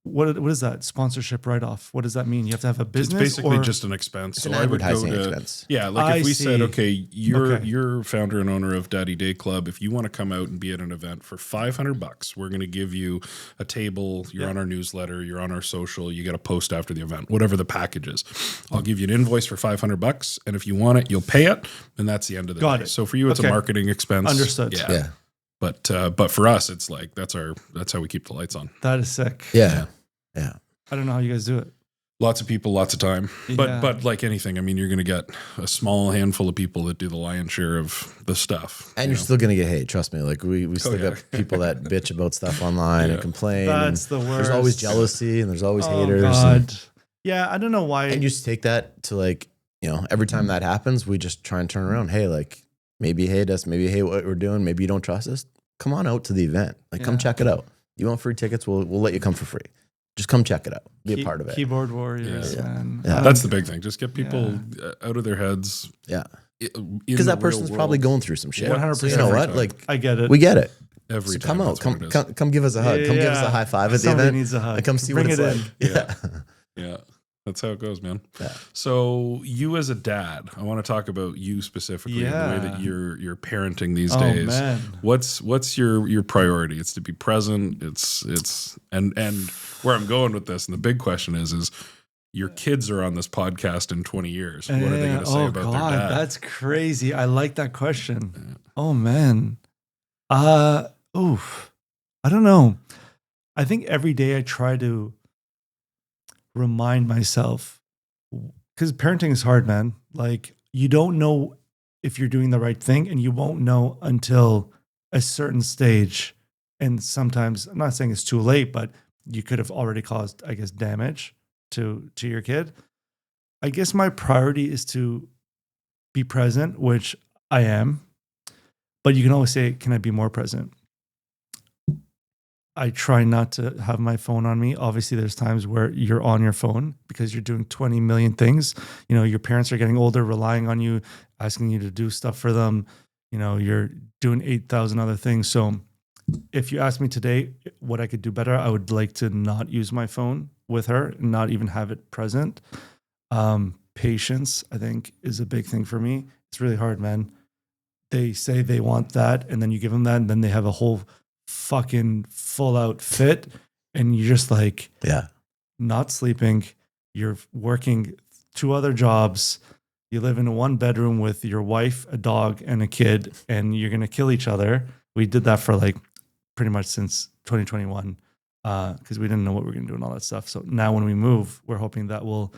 what is that sponsorship write off? What does that mean? You have to have a business. It's basically just an expense. It's an advertising expense. Yeah, like if we said, okay, you're founder and owner of DaddyDayClub. If you want to come out and be at an event for $500, we're going to give you a table. You're on our newsletter. You're on our social. You got a post after the event, whatever the package is. I'll give you an invoice for $500, and if you want it, you'll pay it, and that's the end of the day. So for you, it's a marketing expense. Understood. Yeah. But for us, it's like that's how we keep the lights on. That is sick. Yeah. I don't know how you guys do it. Lots of people, lots of time. But like anything, I mean, you're going to get a small handful of people that do the lion's share of the stuff. And you're still going to get hate. Trust me. Like, we still got people that bitch about stuff online and complain. That's the worst. There's always jealousy and there's always haters. God. Yeah, I don't know why. And you just take that to like, every time that happens, we just try and turn around. Hey, like maybe you hate us, maybe you hate what we're doing, maybe you don't trust us. Come on out to the event. Like come check it out. You want free tickets? We'll let you come for free. Just come check it out. Be a part of it. Keyboard warriors, man. Yeah. That's the big thing. Just get people out of their heads. Yeah. Because that person's probably going through some shit. 100%. So you know what? Like I get it. We get it. Every so time. Come out. Come give us a hug. Come give us a high five at the event. Needs a hug. And come see what it's like. Yeah. That's how it goes, man. Yeah. So you as a dad, I want to talk about you specifically and the way that you're parenting these days. Man. What's your priority? It's to be present. It's and where I'm going with this, and the big question is your kids are on this podcast in 20 years. What are they going to say about their dad? That's crazy. I like that question. Yeah. Oh man. I don't know. I think every day I try to remind myself, because parenting is hard, man. Like you don't know if you're doing the right thing, and you won't know until a certain stage. And sometimes, I'm not saying it's too late, but you could have already caused, I guess, damage to your kid. I guess my priority is to be present, which I am, but you can always say, can I be more present? I try not to have my phone on me. Obviously, there's times where you're on your phone because you're doing 20 million things. Your parents are getting older, relying on you, asking you to do stuff for them. You're doing 8,000 other things. So if you ask me today what I could do better, I would like to not use my phone with her, not even have it present. Patience, I think, is a big thing for me. It's really hard, man. They say they want that, and then you give them that, and then they have a whole fucking full out fit, and you're just like, not sleeping. You're working 2 other jobs. You live in a 1 bedroom with your wife, a dog, and a kid, and you're going to kill each other. We did that for like pretty much since 2021 because we didn't know what we were going to do and all that stuff. So now when we move, we're hoping that will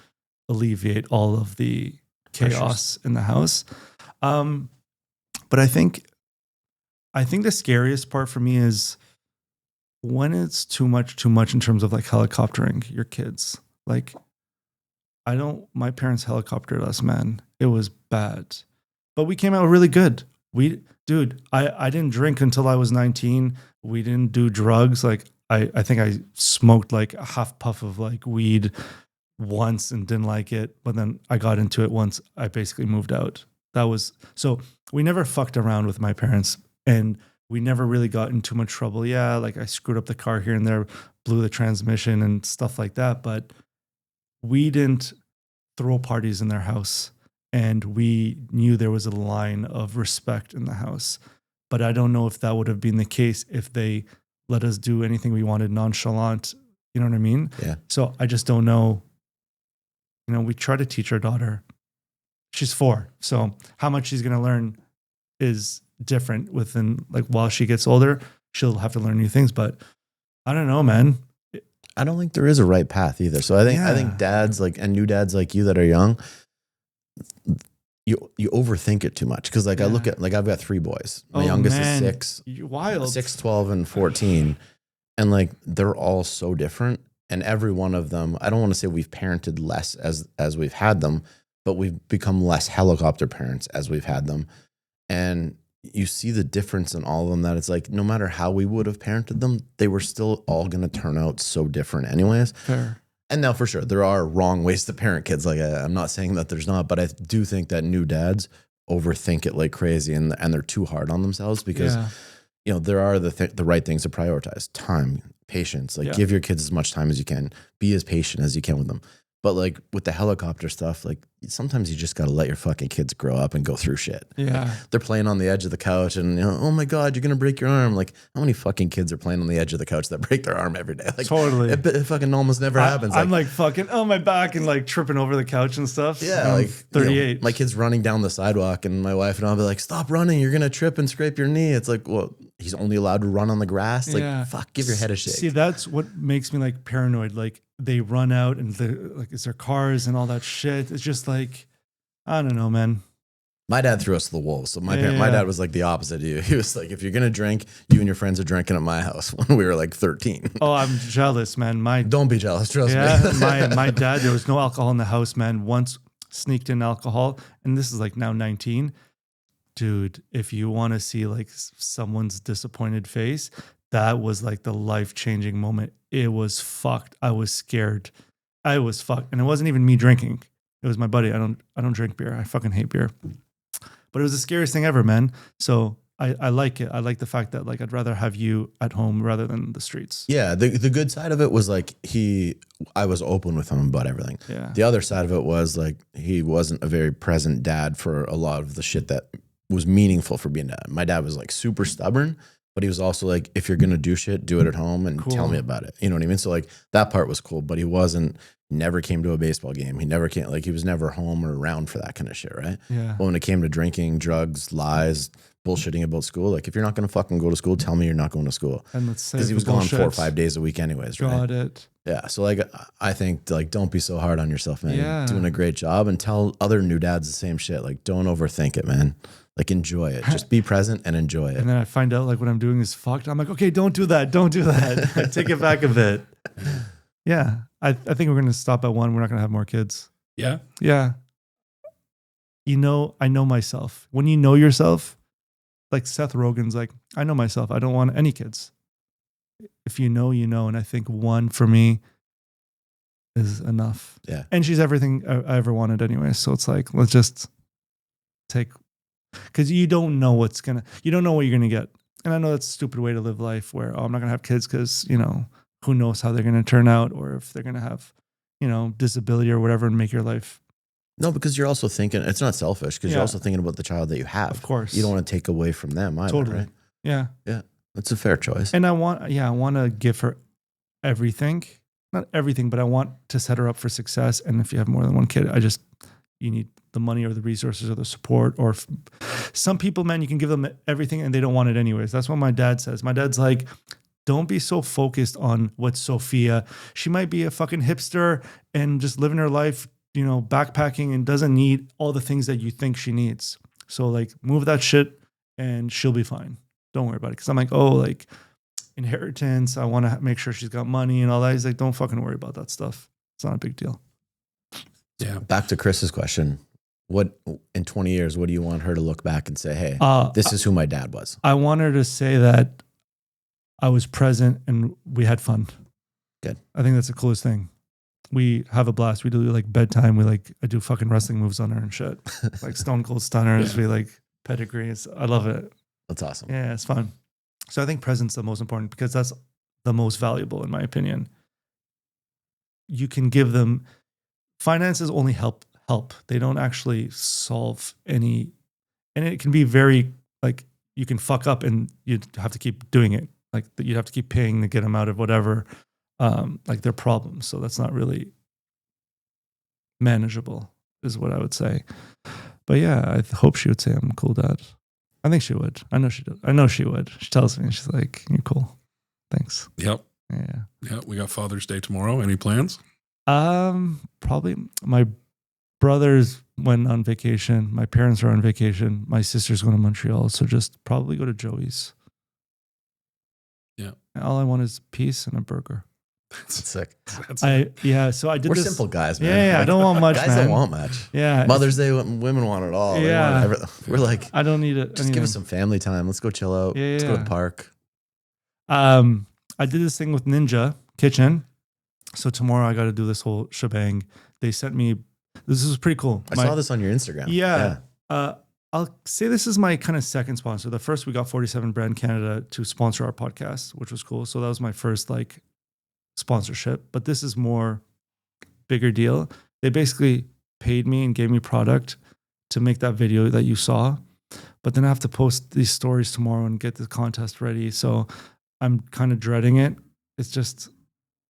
alleviate all of the chaos in the house. But I think the scariest part for me is when it's too much in terms of like helicoptering your kids. Like my parents helicoptered us, man. It was bad, but we came out really good. I didn't drink until I was 19. We didn't do drugs. Like I think I smoked like a half puff of like weed once and didn't like it. But then I got into it once I basically moved out. So we never fucked around with my parents, and we never really got in too much trouble. Yeah, like I screwed up the car here and there, blew the transmission and stuff like that. But we didn't throw parties in their house, and we knew there was a line of respect in the house. But I don't know if that would have been the case if they let us do anything we wanted nonchalant. You know what I mean? Yeah. So I just don't know. We try to teach our daughter. She's 4. So how much she's going to learn is different within, like, while she gets older, she'll have to learn new things. But I don't know, man. I don't think there is a right path either. So I think dads and new dads like you that are young, you overthink it too much. Cause I look at, I've got 3 boys. My youngest is 6, wild, 6, 12 and 14. And they're all so different. And every one of them, I don't want to say we've parented less as we've had them, but we've become less helicopter parents as we've had them. And you see the difference in all of them, that it's like, no matter how we would have parented them, they were still all going to turn out so different anyways. Fair. And now for sure, there are wrong ways to parent kids. I'm not saying that there's not, but I do think that new dads overthink it like crazy, and they're too hard on themselves because, there are the right things to prioritize: time, patience, give your kids as much time as you can, be as patient as you can with them. But with the helicopter stuff, sometimes you just got to let your fucking kids grow up and go through shit. Yeah. They're playing on the edge of the couch and, oh my God, you're going to break your arm. How many fucking kids are playing on the edge of the couch that break their arm every day? Totally. It fucking almost never happens. I'm fucking on my back and tripping over the couch and stuff. Yeah. 38. My kid's running down the sidewalk and my wife and I'll be like, stop running. You're going to trip and scrape your knee. It's well, he's only allowed to run on the grass. Fuck, give your head a shake. See, that's what makes me paranoid. They run out and it's their cars and all that shit. It's just I don't know, man. My dad threw us to the wolves. So my Yeah. dad was like the opposite of you. He was like, if you're gonna drink, you and your friends are drinking at my house when we were like 13. Oh, I'm jealous, man. Don't be jealous, trust Yeah, me. my dad, there was no alcohol in the house, man. Once sneaked in alcohol, and this is like now 19. Dude, if you want to see like someone's disappointed face, that was like the life-changing moment. It was fucked. I was scared. I was fucked. And it wasn't even me drinking. It was my buddy. I don't drink beer. I fucking hate beer. But it was the scariest thing ever, man. So I like it. I like the fact that like I'd rather have you at home rather than the streets. Yeah, the good side of it was like I was open with him about everything. Yeah. The other side of it was like he wasn't a very present dad for a lot of the shit that was meaningful for being dad. My dad was like super stubborn, but he was also like, if you're gonna do shit, do it at home and Cool. tell me about it. You know what I mean? So like that part was cool, but he never came to a baseball game. He was never home or around for that kind of shit, right? Yeah. But when it came to drinking, drugs, lies, bullshitting about school, like if you're not gonna fucking go to school, tell me you're not going to school. And let's say Because he was gone 4 or 5 days a week anyways, right? Got it. Yeah. So like I think like don't be so hard on yourself, man. Yeah. You're doing a great job, and tell other new dads the same shit. Like don't overthink it, man. Like enjoy it. Just be present and enjoy it. And then I find out like what I'm doing is fucked. I'm like, okay, don't do that. Don't do that. I take it back a bit. Yeah. I think we're going to stop at 1. We're not going to have more kids. Yeah. Yeah. You know, I know myself. When you know yourself, like Seth Rogen's like, I know myself. I don't want any kids. If you know, you know. And I think 1 for me is enough. Yeah. And she's everything I ever wanted anyway. So it's like, let's just take, because you don't know what you're going to get. And I know that's a stupid way to live life where, I'm not going to have kids because, who knows how they're going to turn out or if they're going to have, disability or whatever and make your life. No, because you're also thinking, it's not selfish because Yeah. you're also thinking about the child that you have. Of course. You don't want to take away from them either, Totally. right? Yeah. Yeah. That's a fair choice. And I want to give her everything, not everything, but I want to set her up for success. And if you have more than one kid, you need the money or the resources or the support, or some people, man, you can give them everything and they don't want it anyways. That's what my dad says. My dad's like, don't be so focused on what Sophia, she might be a fucking hipster and just living her life, backpacking and doesn't need all the things that you think she needs. So like move that shit and she'll be fine. Don't worry about it. Cause I'm like, like inheritance. I want to make sure she's got money and all that. He's like, don't fucking worry about that stuff. It's not a big deal. Yeah. Back to Chris's question. What in 20 years, what do you want her to look back and say, hey, this is who my dad was? I want her to say that I was present and we had fun. Good. I think that's the coolest thing. We have a blast. We do like bedtime. I do fucking wrestling moves on her and shit. Like Stone Cold Stunners. We like pedigrees. I love it. That's awesome. Yeah, it's fun. So I think presence is the most important because that's the most valuable in my opinion. You can give them, finances only help. They don't actually solve any, and it can be very like you can fuck up and you have to keep doing it. Like you have to keep paying to get them out of whatever, like their problems. So that's not really manageable is what I would say. But yeah, I hope she would say I'm a cool dad. I think she would. I know she does. I know she would. She tells me, she's like, you're cool. Thanks. Yep. Yeah. Yeah. We got Father's Day tomorrow. Any plans? Probably my brothers went on vacation. My parents are on vacation. My sister's going to Montreal. So just probably go to Joey's. Yeah. All I want is peace and a burger. That's sick. That's So I did We're this. simple guys, man. Yeah, I don't want much, guys man. don't want much. Yeah. Mother's Day, women want it all. They Yeah. want everything. We're like, I don't need it. just give us some family time. Let's go chill out. Yeah, Let's go to yeah. the park. I did this thing with Ninja Kitchen. So tomorrow I got to do this whole shebang. They sent me, this is pretty cool. I saw this on your Instagram. Yeah. I'll say this is my kind of second sponsor. The first, we got 47 Brand Canada to sponsor our podcast, which was cool. So that was my first like sponsorship, but this is more bigger deal. They basically paid me and gave me product to make that video that you saw, but then I have to post these stories tomorrow and get the contest ready. So I'm kind of dreading it. It's just,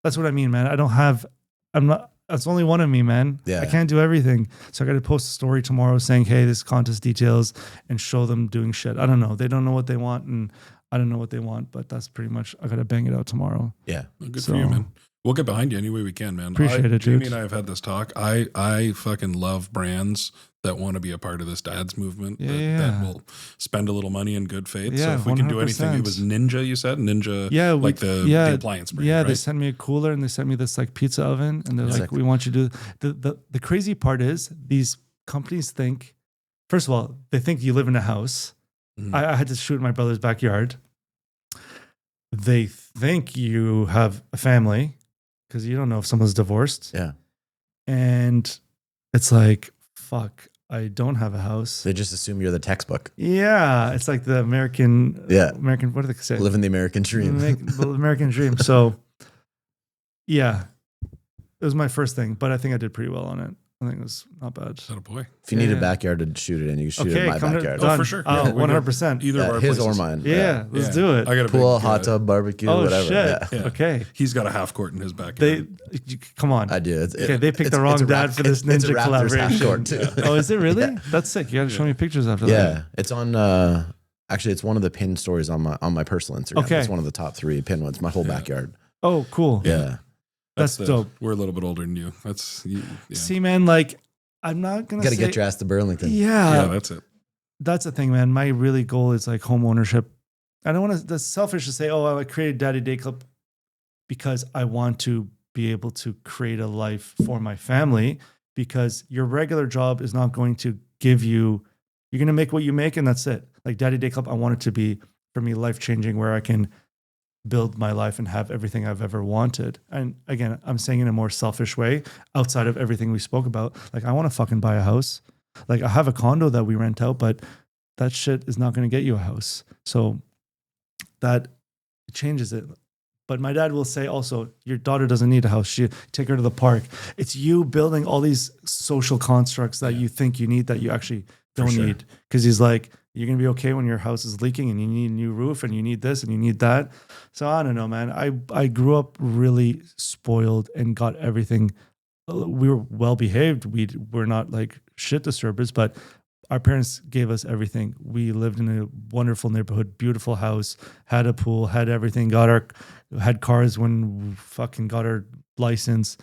that's what I mean, man. That's only one of me, man. Yeah. I can't do everything. So I got to post a story tomorrow saying, hey, this contest details, and show them doing shit. I don't know. They don't know what they want and I don't know what they want, but that's pretty much, I got to bang it out tomorrow. Yeah. Well, good So- for you, man. We'll get behind you any way we can, man. Appreciate it, Jamie dude. and I have had this talk. I fucking love brands that want to be a part of this dad's movement Yeah, that will spend a little money in good faith. Yeah, so if we can do anything, 100%. it was Ninja, you said? Ninja, Yeah, like the appliance brand, Yeah, right? they sent me a cooler and they sent me this like pizza oven, and they're like, Sick. we want you to do the crazy part is these companies think, first of all, they think you live in a house. Mhm. I had to shoot in my brother's backyard. They think you have a family because you don't know if someone's divorced. Yeah. And it's like, fuck, I don't have a house. They just assume you're the textbook. Yeah. It's like the American, what do they say? Living the American dream. The American dream. So, yeah, it was my first thing, but I think I did pretty well on it. I think it was not bad. Is that a boy? If you need Yeah. a backyard to shoot it in, you can shoot it in my backyard. Oh, for sure. Oh, Yeah, we 100%. Either of our His places. or mine. Yeah, let's Yeah. do it. I got a Pool, big, hot tub, barbecue, Oh, whatever. shit. Yeah. Okay. He's got a half court in his backyard. Come on. I do. Okay, they picked the wrong dad for this it's a ninja Raptors half collaboration. court too. Oh, is it really? Yeah. That's sick. You got to show me pictures after that. Yeah, it's on. Actually, it's one of the pinned stories on my personal Instagram. Okay. It's one of the top 3 pinned ones. My whole backyard. Oh, cool. Yeah. That's dope. We're a little bit older than you. That's yeah. See, man, like, I'm not going to Got to say. get your ass to Burlington. Yeah, that's it. That's the thing, man. My really goal is like home ownership. I don't want to, that's selfish to say, oh, I created DaddyDayClub because I want to be able to create a life for my family, because your regular job is not going to give you, you're going to make what you make and that's it. Like DaddyDayClub, I want it to be for me life-changing, where I can build my life and have everything I've ever wanted. And again, I'm saying in a more selfish way, outside of everything we spoke about. Like, I want to fucking buy a house. Like, I have a condo that we rent out, but that shit is not going to get you a house. So that changes it. But my dad will say also, your daughter doesn't need a house. Take her to the park. It's you building all these social constructs that you think you need that you actually don't need. Because he's like, you're going to be okay when your house is leaking and you need a new roof and you need this and you need that. So I don't know, man. I grew up really spoiled and got everything. We were well behaved. We're not like shit disturbers, but our parents gave us everything. We lived in a wonderful neighborhood, beautiful house, had a pool, had everything, had cars when we fucking got our license.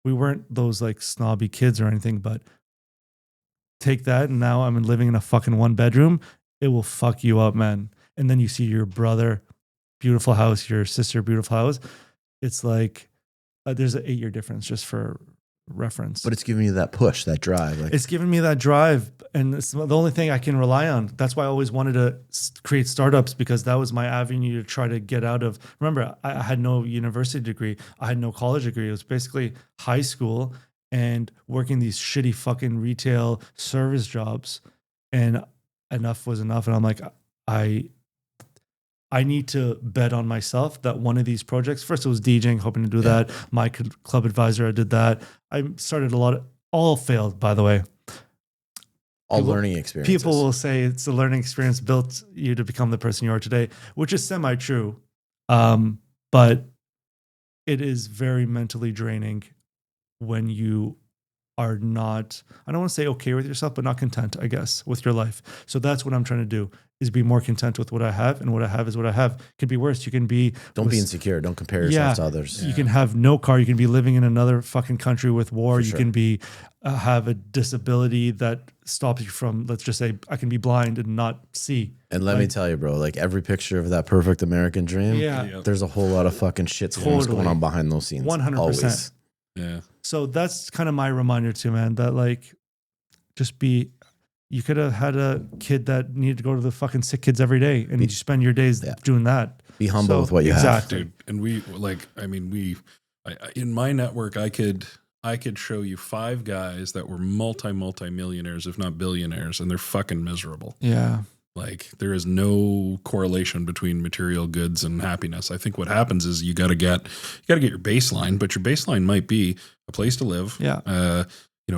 We weren't those like snobby kids or anything, but take that, and now I'm living in a fucking 1-bedroom. It will fuck you up, man. And then you see your brother, beautiful house, your sister, beautiful house. It's like there's an 8-year difference, just for reference. But it's giving you that push, that drive. Like, It's given me that drive, and it's the only thing I can rely on. That's why I always wanted to create startups, because that was my avenue to try to get out of. Remember, I had no university degree. I had no college degree. It was basically high school and working these shitty fucking retail service jobs, and enough was enough. And I'm like, I need to bet on myself that one of these projects, first it was DJing, hoping to do that. My club advisor, I did that. I started all failed, by the way. all learning experiences. People will say it's a learning experience built you to become the person you are today, which is semi-true. But it is very mentally draining when you are not, I don't want to say okay with yourself, but not content, I guess, with your life. So that's what I'm trying to do, is be more content with what I have. And what I have is what I have. It can be worse. You can be... Don't be insecure. Don't compare yourself to others. You can have no car. You can be living in another fucking country with war. You can be have a disability that stops you from, let's just say, I can be blind and not see. And let me tell you, bro, like every picture of that perfect American dream, there's a whole lot of fucking shit going on behind those scenes. 100%. Always. Yeah. So that's kind of my reminder too, man, that like, just be, you could have had a kid that needed to go to the fucking sick kids every day, and you spend your days doing that. Be humble with what you have. Dude. And we like, I mean, in my network, I could show you 5 guys that were multi-millionaires, if not billionaires, and they're fucking miserable. Yeah. Like, there is no correlation between material goods and happiness. I think what happens is you got to get your baseline, but your baseline might be a place to live. Yeah.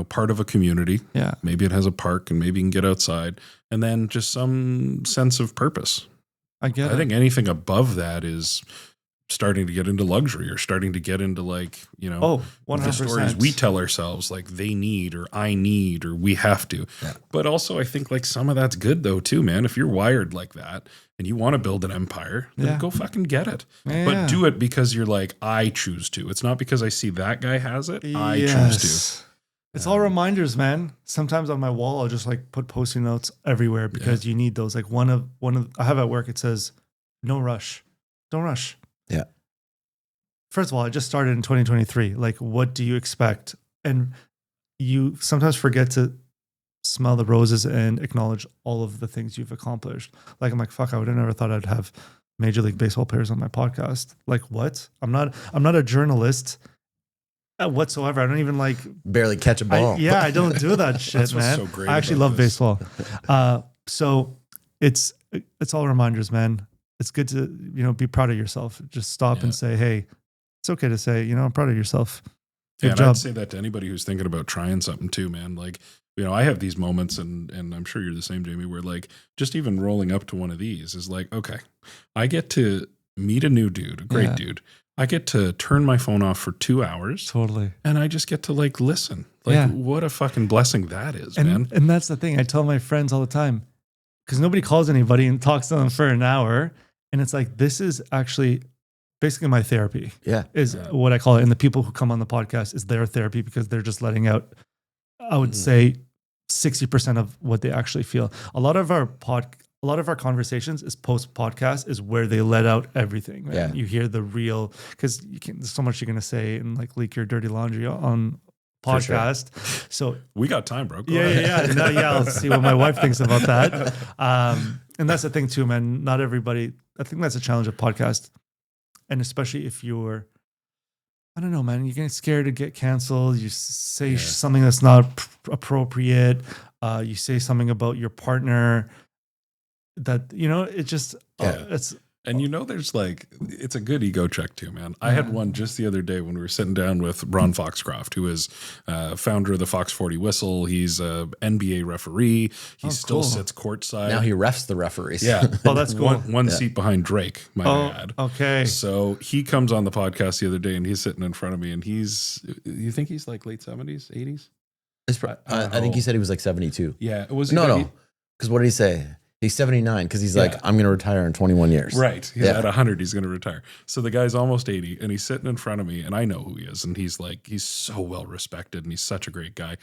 Part of a community. Yeah. Maybe it has a park and maybe you can get outside, and then just some sense of purpose. I think anything above that is starting to get into luxury, or starting to get into like, 100%. the stories we tell ourselves, like they need, or I need, or we have to. Yeah. But also I think like some of that's good though too, man. If you're wired like that and you want to build an empire, then go fucking get it. Yeah. But do it because you're like, I choose to. It's not because I see that guy has it. I choose to. It's all reminders, man. Sometimes on my wall, I'll just like put Post-it notes everywhere because you need those. Like one of I have at work, it says, "No rush, don't rush." Yeah. First of all, I just started in 2023. Like, what do you expect? And you sometimes forget to smell the roses and acknowledge all of the things you've accomplished. Like, I'm like, fuck, I would have never thought I'd have Major League Baseball players on my podcast. Like, what? I'm not a journalist whatsoever. I don't even like barely catch a ball. I don't do that shit, That's what's man. so great I actually about love this. baseball. So it's all reminders, man. It's good to, be proud of yourself. Just stop and say, hey, it's okay to say, I'm proud of yourself. Good and job. I'd say that to anybody who's thinking about trying something too, man. Like, I have these moments, and I'm sure you're the same, Jamie, where like just even rolling up to one of these is like, okay, I get to meet a new dude, a great dude. I get to turn my phone off for 2 hours. Totally. And I just get to like listen. Like what a fucking blessing that is, man. And that's the thing. I tell my friends all the time, because nobody calls anybody and talks to them for an hour. And it's like, this is actually basically my therapy. Is what I call it. And the people who come on the podcast is their therapy because they're just letting out, I would say 60% of what they actually feel. A lot of our conversations is post-podcast is where they let out everything. Man. You hear the real, because there's so much you're going to say and like leak your dirty laundry on podcast. Sure. So we got time, bro. Go ahead. I'll see what my wife thinks about that. And that's the thing too, man. Not everybody, I think that's a challenge of podcast. And especially if you're, I don't know, man, you get scared to get canceled. You say something that's not appropriate. You say something about your partner that, it just, it's. And there's like, it's a good ego check too, man. I had one just the other day when we were sitting down with Ron Foxcroft, who is founder of the Fox 40 Whistle. He's a NBA referee. He still sits courtside. Now he refs the referees. Yeah. Oh, that's cool. One seat behind Drake, might I add. Okay. So he comes on the podcast the other day and he's sitting in front of me and you think he's like late 70s, 80s? I think he said he was like 72. Yeah. It was No. Because what did he say? He's 79 because he's like, I'm going to retire in 21 years. Right. At 100, he's going to retire. So the guy's almost 80 and he's sitting in front of me and I know who he is. And he's like, he's so well respected and he's such a great guy.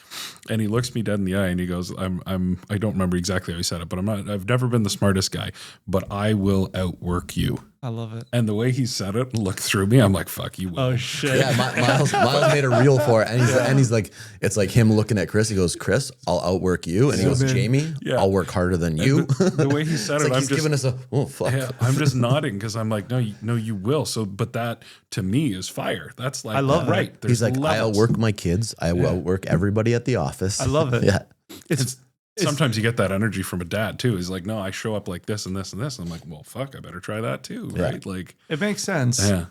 And he looks me dead in the eye and he goes, I don't remember exactly how he said it, but I've never been the smartest guy, but I will outwork you. I love it. And the way he said it, looked through me, I'm like, fuck you. Oh shit. Yeah, Miles made a reel for it. And he's like, it's like him looking at Chris. He goes, Chris, I'll outwork you. And he goes, Jamie, I'll work harder than you. The way he said it's it, like I'm he's just giving us a, oh, fuck. Yeah, I'm just nodding because I'm like, no, you will. So, but that to me is fire. That's like, I love right. that. He's like, levels. I outwork my kids. I will outwork everybody at the office. I love it. Yeah. It's sometimes you get that energy from a dad too. He's like, no, I show up like this and this and this. And I'm like, well, fuck, I better try that too. Right. Like, it makes sense. Yeah.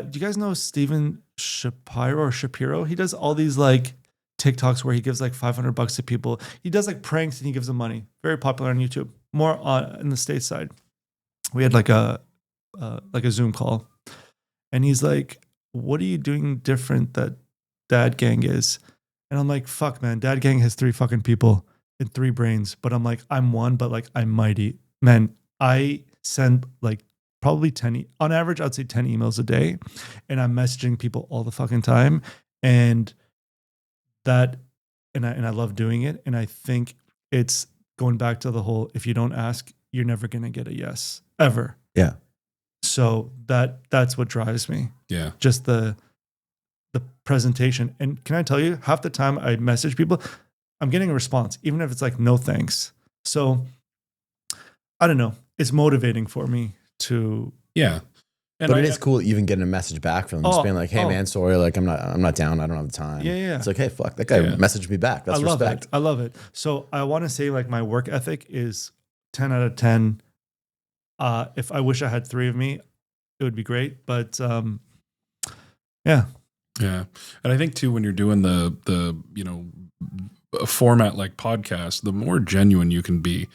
Do you guys know Steven Shapiro? He does all these like TikToks where he gives like $500 to people. He does like pranks and he gives them money. Very popular on YouTube. More in the States side. We had like a Zoom call, and he's like, "What are you doing different that Dad Gang is?" And I'm like, "Fuck, man, Dad Gang has 3 fucking people and 3 brains." But I'm like, I'm one, but like I'm mighty, man. I send like probably 10 on average. I'd say 10 emails a day, and I'm messaging people all the fucking time, and I love doing it, and I think it's going back to the whole, if you don't ask, you're never going to get a yes ever. Yeah. So that's what drives me. Yeah. Just the presentation. And can I tell you, half the time I message people, I'm getting a response, even if it's like, no thanks. So I don't know. It's motivating for me to. Yeah. And but it is cool even getting a message back from them, just being like, "Hey man, sorry, like I'm not down. I don't have the time." Yeah. It's like, hey, fuck, that guy messaged me back. That's respect. I love it. So I want to say like my work ethic is 10 out of 10. If I wish I had 3 of me, it would be great. But yeah. Yeah. And I think too, when you're doing the a format like podcast, the more genuine you can be,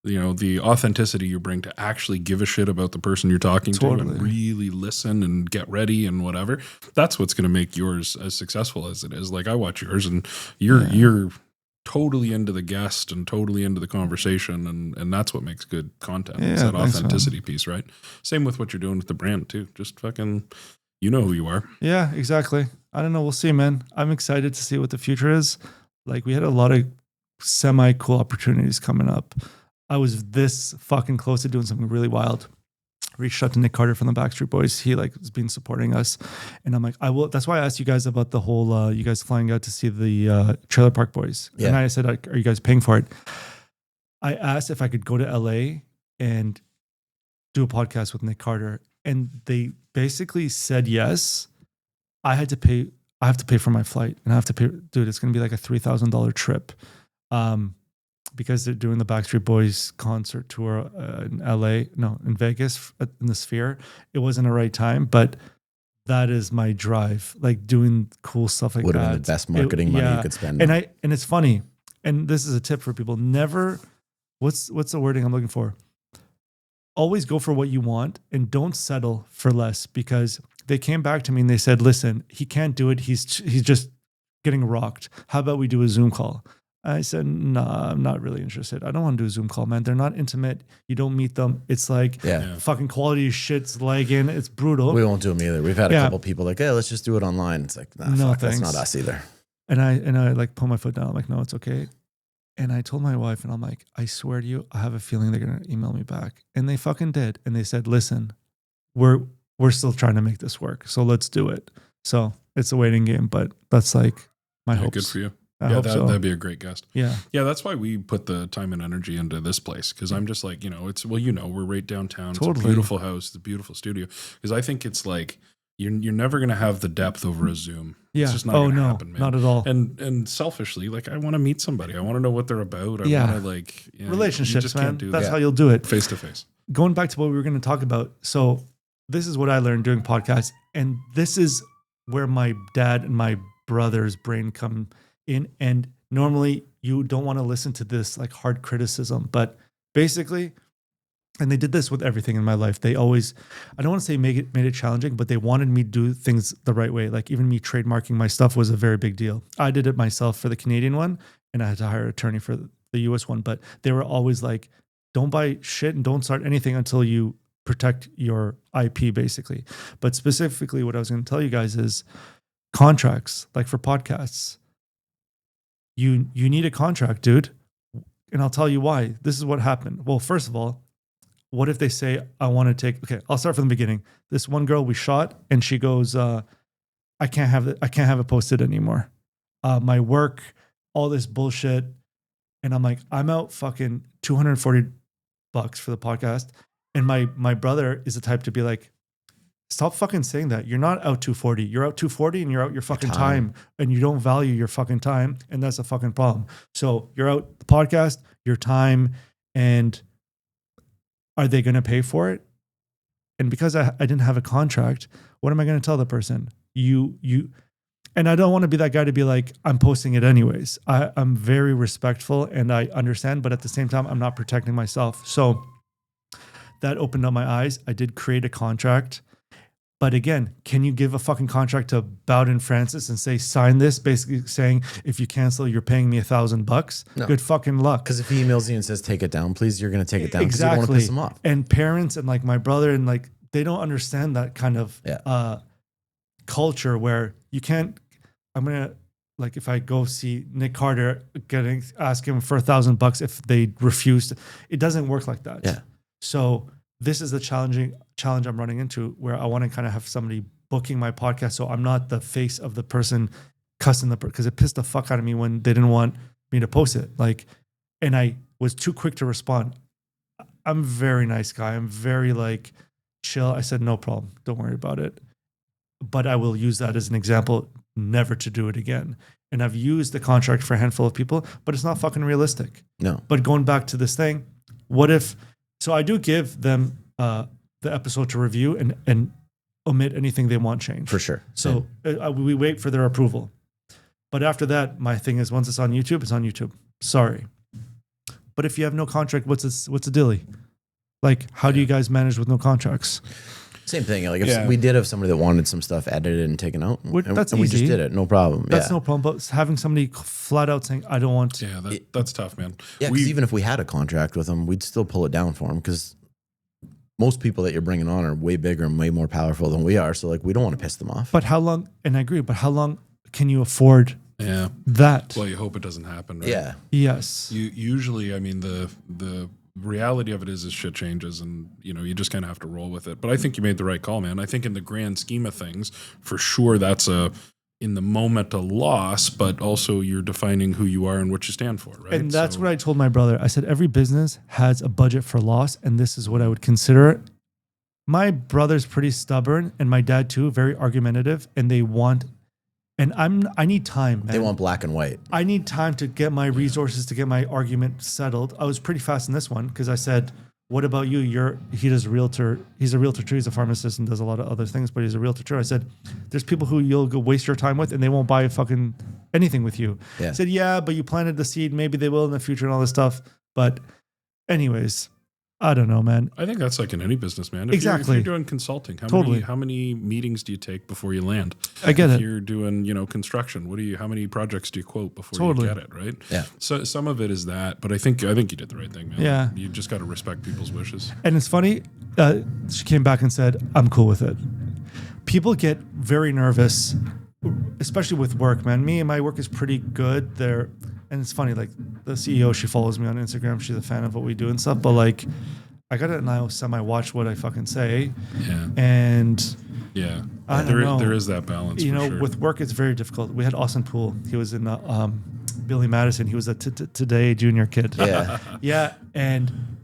the authenticity you bring to actually give a shit about the person you're talking to and really listen and get ready and whatever, that's what's going to make yours as successful as it is. Like I watch yours and you're totally into the guest and totally into the conversation, and that's what makes good content. It's that authenticity piece, right? Same with what you're doing with the brand too. Just fucking, you know who you are. Yeah, exactly. I don't know. We'll see, man. I'm excited to see what the future is. Like, we had a lot of semi cool opportunities coming up. I was this fucking close to doing something really wild. Reached out to Nick Carter from the Backstreet Boys. He like has been supporting us, and I'm like, I will. That's why I asked you guys about the whole you guys flying out to see the Trailer Park Boys. Yeah. And I said, like, are you guys paying for it? I asked if I could go to LA and do a podcast with Nick Carter, and they basically said yes. I have to pay for my flight, and I have to pay. Dude, it's gonna be like a $3,000 trip. Because they're doing the Backstreet Boys concert tour in in Vegas, in the Sphere. It wasn't the right time, but that is my drive. Like doing cool stuff like Would that. have been the best marketing money you could spend. And it's funny. And this is a tip for people. Never, what's the wording I'm looking for? Always go for what you want and don't settle for less, because they came back to me and they said, listen, he can't do it. He's just getting rocked. How about we do a Zoom call? I said, nah, I'm not really interested. I don't want to do a Zoom call, man. They're not intimate. You don't meet them. It's like fucking quality shit's lagging. It's brutal. We won't do them either. We've had a couple people like, hey, let's just do it online. It's like, nah, no, fuck, thanks. that's not us either. And I like put my foot down. I'm like, no, it's okay. And I told my wife, and I'm like, I swear to you, I have a feeling they're going to email me back. And they fucking did. And they said, listen, we're still trying to make this work. So let's do it. So it's a waiting game, but that's like my hopes. Good for you. I hope so. That'd be a great guest. Yeah. Yeah, that's why we put the time and energy into this place. Because I'm just like, we're right downtown. Totally. It's a beautiful house. It's a beautiful studio. Because I think it's like, you're never going to have the depth over a Zoom. Yeah. It's just not going to happen, man. Not at all. And selfishly, like, I want to meet somebody. I want to know what they're about. I want to like relationships, you just man. Can't do That's that. how you'll do it. Face to face. Going back to what we were going to talk about. So this is what I learned doing podcasts. And this is where my dad and my brother's brain come in. And normally you don't want to listen to this like hard criticism, but basically, and they did this with everything in my life. They always, I don't want to say made it challenging, but they wanted me to do things the right way. Like even me trademarking my stuff was a very big deal. I did it myself for the Canadian one, and I had to hire an attorney for the US one, but they were always like, don't buy shit and don't start anything until you protect your IP basically. But specifically what I was going to tell you guys is contracts, like for podcasts. You need a contract, dude. And I'll tell you why. This is what happened. Well, first of all, what if they say, I want to take, okay, I'll start from the beginning. This one girl we shot and she goes, I can't have it posted anymore. My work, all this bullshit. And I'm like, I'm out fucking $240 for the podcast. And my brother is the type to be like, stop fucking saying that. You're not out 240. You're out 240 and you're out your fucking time, and you don't value your fucking time. And that's a fucking problem. So you're out the podcast, your time, and are they going to pay for it? And because I didn't have a contract, what am I going to tell the person? You, and I don't want to be that guy to be like, I'm posting it anyways. I'm very respectful and I understand, but at the same time, I'm not protecting myself. So that opened up my eyes. I did create a contract. But again, can you give a fucking contract to Bowden Francis and say, sign this, basically saying, if you cancel, you're paying me $1,000? No. Good fucking luck. Because if he emails you and says, take it down, please, you're going to take it down. Exactly. You don't want to piss him off. And parents and like my brother and like, they don't understand that kind of culture where you can't, I'm going to, like if I go see Nick Carter, ask him for $1,000 if they refuse, it doesn't work like that. Yeah. So this is the challenge I'm running into, where I want to kind of have somebody booking my podcast. So I'm not the face of the person cussing because it pissed the fuck out of me when they didn't want me to post it. Like, and I was too quick to respond. I'm a very nice guy. I'm very like chill. I said, no problem. Don't worry about it. But I will use that as an example, never to do it again. And I've used the contract for a handful of people, but it's not fucking realistic. No. But going back to this thing, what if, so I do give them the episode to review and omit anything they want changed. For sure. So we wait for their approval. But after that, my thing is once it's on YouTube, it's on YouTube. Sorry. But if you have no contract, what's the dilly? Like, how do you guys manage with no contracts? Same thing. Like if we did have somebody that wanted some stuff edited and taken out, that's and we easy. just did it, no problem. That's no problem. But having somebody flat out saying, I don't want. Yeah, that's tough, man. Yeah, because even if we had a contract with them, we'd still pull it down for them because most people that you're bringing on are way bigger and way more powerful than we are. So like, we don't want to piss them off. But how long, and I agree, but how long can you afford that? Well, you hope it doesn't happen, right? Yeah. Yes. You usually, I mean, the reality of it is shit changes, and you just kind of have to roll with it. But I think you made the right call, man. I think in the grand scheme of things, for sure, that's in the moment a loss, but also you're defining who you are and what you stand for, right? And that's what I told my brother. I said, every business has a budget for loss, and this is what I would consider it. My brother's pretty stubborn, and my dad too, very argumentative, and they want, and I need time, man. They want black and white. I need time to get my resources to get my argument settled. I was pretty fast in this one because I said, what about you? He does realtor. He's a realtor too. He's a pharmacist and does a lot of other things, but he's a realtor too. I said, there's people who you'll go waste your time with and they won't buy fucking anything with you. Yeah. I said, yeah, but you planted the seed. Maybe they will in the future and all this stuff. But anyways, I don't know, man. I think that's like in any business, man. Exactly. If you're doing consulting, how many meetings do you take before you land? I get if it. you're doing, construction, how many projects do you quote before Totally. you get it, right? Yeah. So some of it is that, but I think you did the right thing, man. Yeah. You just got to respect people's wishes. And it's funny, she came back and said, I'm cool with it. People get very nervous, especially with work, man. Me and my work is pretty good there. And it's funny, like the CEO, she follows me on Instagram. She's a fan of what we do and stuff. But like, I got to now semi-watch what I fucking say. Yeah. And yeah, I don't know. There is that balance. Sure. With work, it's very difficult. We had Austin Poole. He was in Billy Madison. He was a Today junior kid. Yeah. Yeah. And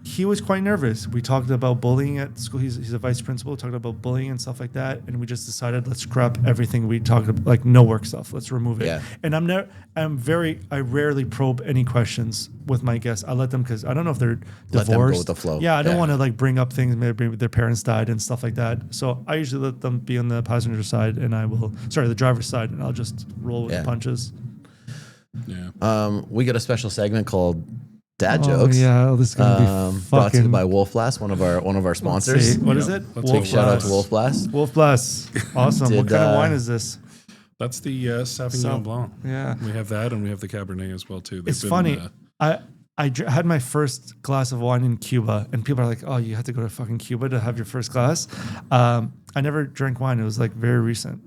he was quite nervous. We talked about bullying at school. He's a vice principal. Talked about bullying and stuff like that. And we just decided, let's scrap everything we talked about, like no work stuff. Let's remove it. Yeah. And I rarely probe any questions with my guests. I let them, because I don't know if they're Let divorced. them go with the flow. Yeah, I don't want to like bring up things, maybe their parents died and stuff like that. So I usually let them be on the passenger side and the driver's side, and I'll just roll with the punches. Yeah. We got a special segment called Dad Jokes. Yeah, this is gonna be fucking brought to you by Wolf Blast, one of our sponsors. What is it? Big shout out to Wolf Blast. Wolf Blast. Awesome. What kind of wine is this? That's the Sauvignon Blanc. Yeah. We have that, and we have the Cabernet as well too. It's funny. I had my first glass of wine in Cuba, and people are like, "Oh, you had to go to fucking Cuba to have your first glass." I never drank wine. It was like very recent.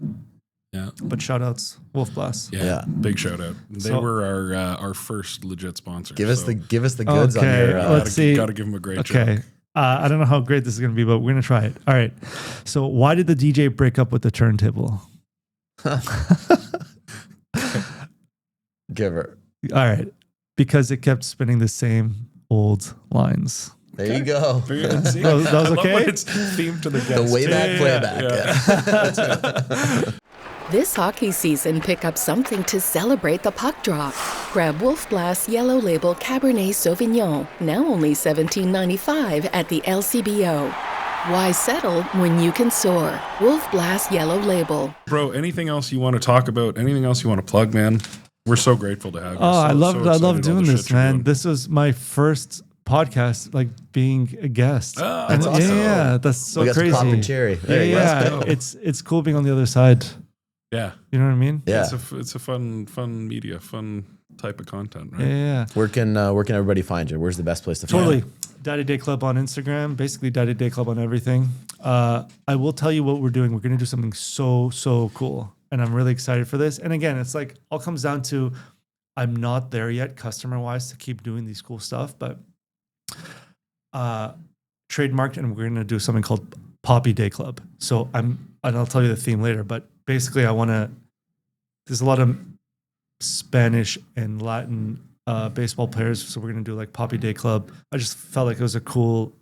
Yeah. But shout outs, Wolf Blast. Yeah. Big shout out. They were our first legit sponsor. Give us the goods on your. Let's see. Got to give them a great Okay. joke. I don't know how great this is going to be, but we're going to try it. All right. So why did the DJ break up with the turntable? Give her. All right. Because it kept spinning the same old lines. There you go. See, That was I love okay? when it's themed to the The guest. way back playback. Yeah. This hockey season, pick up something to celebrate the puck drop. Grab Wolf Blast Yellow Label Cabernet Sauvignon, now only $17.95 at the LCBO. Why settle when you can soar? Wolf Blast Yellow Label. Bro, anything else you want to talk about? Anything else you want to plug, man? We're so grateful to have you. Oh, So I love excited doing all the this, shit you're man. doing. This was my first podcast, like being a guest. Oh, That's awesome. Yeah, that's so We got some crazy. poppin' cherry. There you go. Yeah, Let's go. it's cool being on the other side. Yeah. You know what I mean? Yeah. It's a fun media, fun type of content, right? Yeah. Where can everybody find you? Where's the best place to find Totally. you? DaddyDayClub on Instagram, basically DaddyDayClub on everything. I will tell you what we're doing. We're going to do something so cool. And I'm really excited for this. And again, it's like all comes down to I'm not there yet customer wise to keep doing these cool stuff, but trademarked, and we're going to do something called Poppy Day Club. So and I'll tell you the theme later, but basically there's a lot of Spanish and Latin baseball players, so we're gonna do like Poppy Day Club. I just felt like it was a cool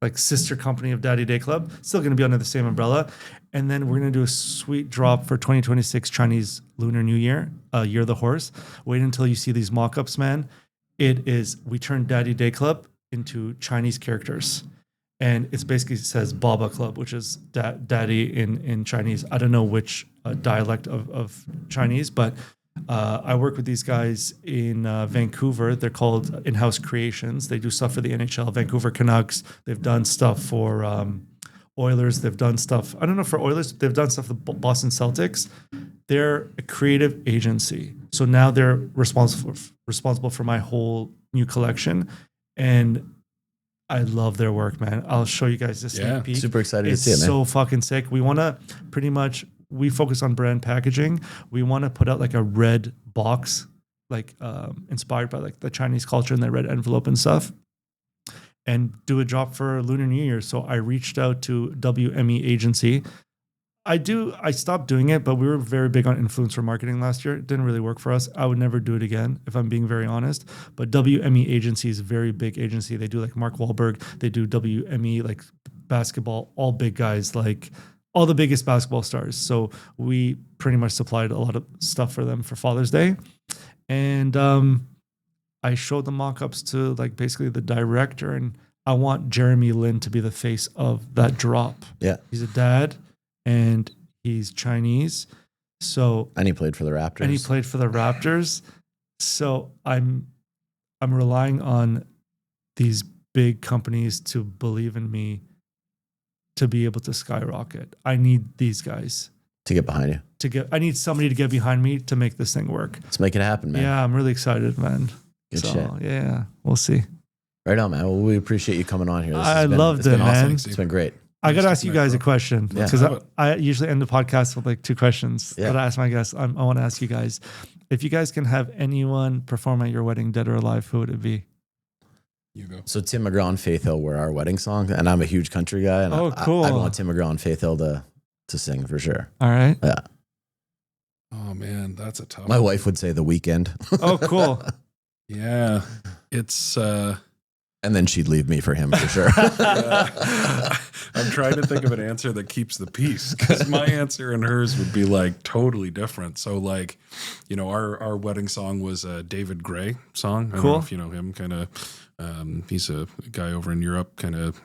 like sister company of Daddy Day Club, still gonna be under the same umbrella. And then we're gonna do a sweet drop for 2026 Chinese Lunar New Year, Year of the Horse. Wait until you see these mock-ups, man. We turned Daddy Day Club into Chinese characters. And it basically says Baba Club, which is daddy in Chinese. I don't know which dialect of Chinese, but I work with these guys in Vancouver. They're called In-House Creations. They do stuff for the NHL, Vancouver Canucks. They've done stuff for Oilers. They've done stuff, I don't know, for Oilers. They've done stuff for Boston Celtics. They're a creative agency. So now they're responsible for my whole new collection. And I love their work, man. I'll show you guys this sneak peek. Super excited It's to see it, man. so fucking sick. We want to we focus on brand packaging. We want to put out like a red box, like inspired by like the Chinese culture and the red envelope and stuff, and do a drop for Lunar New Year. So I reached out to WME agency. I stopped doing it, but we were very big on influencer marketing last year. It didn't really work for us. I would never do it again, if I'm being very honest. But WME agency is a very big agency. They do like Mark Wahlberg. They do WME, like basketball, all big guys, like all the biggest basketball stars. So we pretty much supplied a lot of stuff for them for Father's Day. And I showed the mock-ups to like basically the director, and I want Jeremy Lin to be the face of that drop. Yeah. He's a dad. And he's Chinese, and he played for the Raptors. So I'm relying on these big companies to believe in me to be able to skyrocket. I need these guys to get behind you. I need somebody to get behind me to make this thing work. Let's make it happen, man. Yeah, I'm really excited, man. Good shit. Yeah, we'll see. Right on, man. Well, we appreciate you coming on here. I loved it, man. Awesome. It's been great. I got to ask you guys a question Yeah. because I usually end the podcast with like 2 questions Yeah. that I ask my guests. I want to ask you guys, if you guys can have anyone perform at your wedding, dead or alive, who would it be? You go. So Tim McGraw and Faith Hill were our wedding song, and I'm a huge country guy. And cool. I'd want Tim McGraw and Faith Hill to sing for sure. All right. Yeah. Oh man, that's a tough My one. wife would say The Weeknd. Oh, cool. Yeah. It's And then she'd leave me for him for sure. I'm trying to think of an answer that keeps the peace, because my answer and hers would be like totally different. So like, you know, our wedding song was a David Gray song. I don't know if you know him. Kind of, he's a guy over in Europe. Kind of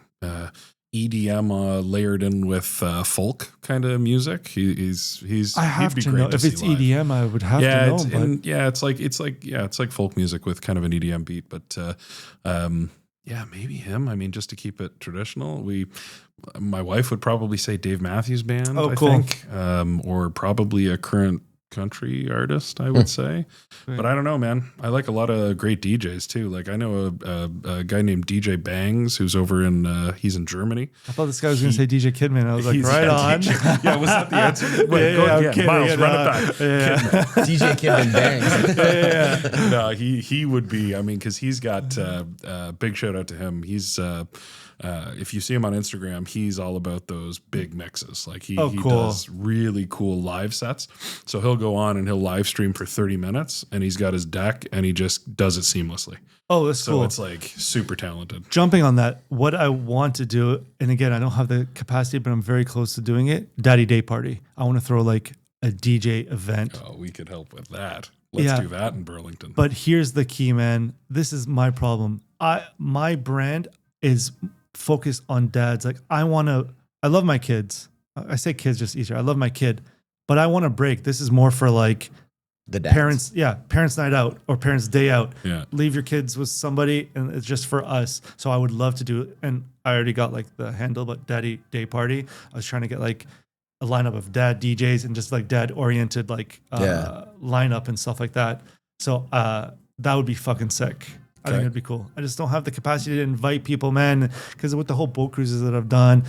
EDM layered in with folk kind of music. He's. I have he'd be to great know. If see it's live. EDM, I would have to know. It's like folk music with kind of an EDM beat, but yeah, maybe him. I mean, just to keep it traditional, my wife would probably say Dave Matthews Band. Oh, I cool. think, or probably a current country artist, I would say. But I don't know, man. I like a lot of great DJs too. Like I know a guy named DJ Bangs who's over in he's in Germany. I thought this guy was going to say DJ Kidman. I was like, He's- right yeah, on. DJ yeah, was that the answer? Wait, Yeah, go yeah, I'm again. kidding. Miles, Yeah, run no. it back. Yeah. Kidman. DJ Kidman bangs. No, he would be. I mean, because he's got big shout out to him. He's if you see him on Instagram, he's all about those big mixes. Like he cool. does really cool live sets. So he'll go on and he'll live stream for 30 minutes, and he's got his deck, and he just does it seamlessly. Oh, that's So cool. it's like super talented. Jumping on that, what I want to do, and again, I don't have the capacity, but I'm very close to doing it. Daddy Day Party. I want to throw like a DJ event. Oh, we could help with that. Let's do that in Burlington. But here's the key, man. This is my problem. My brand is focused on dads. Like I love my kids. I say kids just easier. I love my kid, but I want to break. This is more for like The dads. parents night out or parents day out. Yeah. Leave your kids with somebody, and it's just for us. So I would love to do it. And I already got like the handle, but Daddy Day Party. I was trying to get like a lineup of dad DJs and just like dad oriented like lineup and stuff like that. So that would be fucking sick. I think it'd be cool. I just don't have the capacity to invite people, man, because with the whole boat cruises that I've done,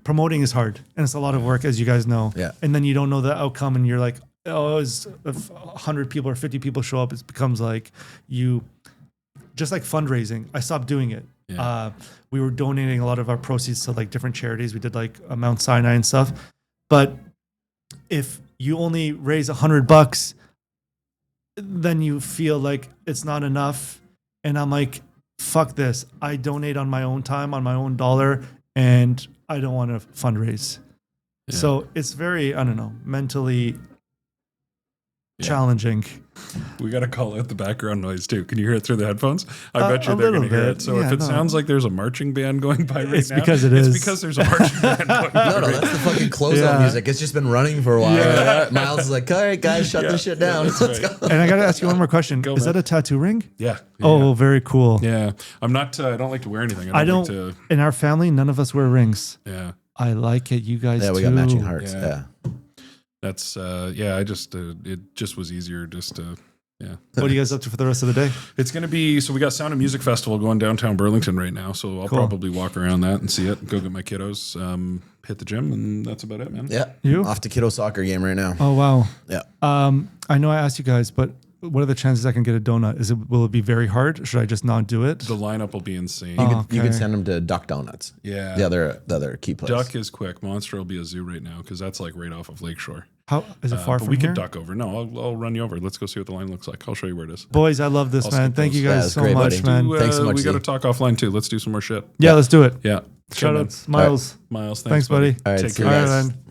promoting is hard and it's a lot of work, as you guys know. Yeah. And then you don't know the outcome, and you're like, oh, if 100 people or 50 people show up, it becomes like just like fundraising. I stopped doing it. Yeah. We were donating a lot of our proceeds to like different charities. We did like Mount Sinai and stuff. But if you only raise $100, then you feel like it's not enough. And I'm like, fuck this. I donate on my own time, on my own dollar, and I don't want to fundraise. Yeah. So it's very, I don't know, mentally challenging. We got to call out the background noise too. Can you hear it through the headphones? I bet a you they're going to little hear bit. it. So if it sounds like there's a marching band going by right It's now, because it it's is. because there's a marching band going by. No, that's the fucking closeout music. It's just been running for a while. Yeah. Miles is like, all right, guys, shut this shit down. that's Let's right. go. And I got to ask you one more question. Go, Is man. that a tattoo ring? Yeah. Oh, very cool. Yeah. I'm not, I don't like to wear anything. I don't, Like to, in our family, none of us wear rings. yeah. I like it. You guys Yeah, we too. got matching hearts. Yeah. Yeah. That's, I just, it just was easier just to Yeah. What are you guys up to for the rest of the day? It's going to be, so we got Sound of Music Festival going downtown Burlington right now. So I'll Cool. probably walk around that and see it, go get my kiddos, hit the gym, and that's about it, man. Yeah. You? Off to kiddo soccer game right now. Oh, wow. Yeah. I know I asked you guys, but what are the chances I can get a donut? Will it be very hard? Should I just not do it? The lineup will be insane. You could send them to Duck Donuts. Yeah. The other key place. Duck is quick. Monster will be a zoo right now because that's like right off of Lakeshore. How is it far but from we here? could duck over. No, I'll run you over. Let's go see what the line looks like. I'll show you where it is. Boys, I love this, I'll man. skip Thank those. you Yeah, guys that's so great, much, buddy. man. Thanks so much, We got to Z. talk offline too. Let's do some more shit. Yeah, let's do it. Yeah. Shout Okay, outs. Miles. man. Miles, Thanks, buddy. All right, Take see care. you All guys. right, man.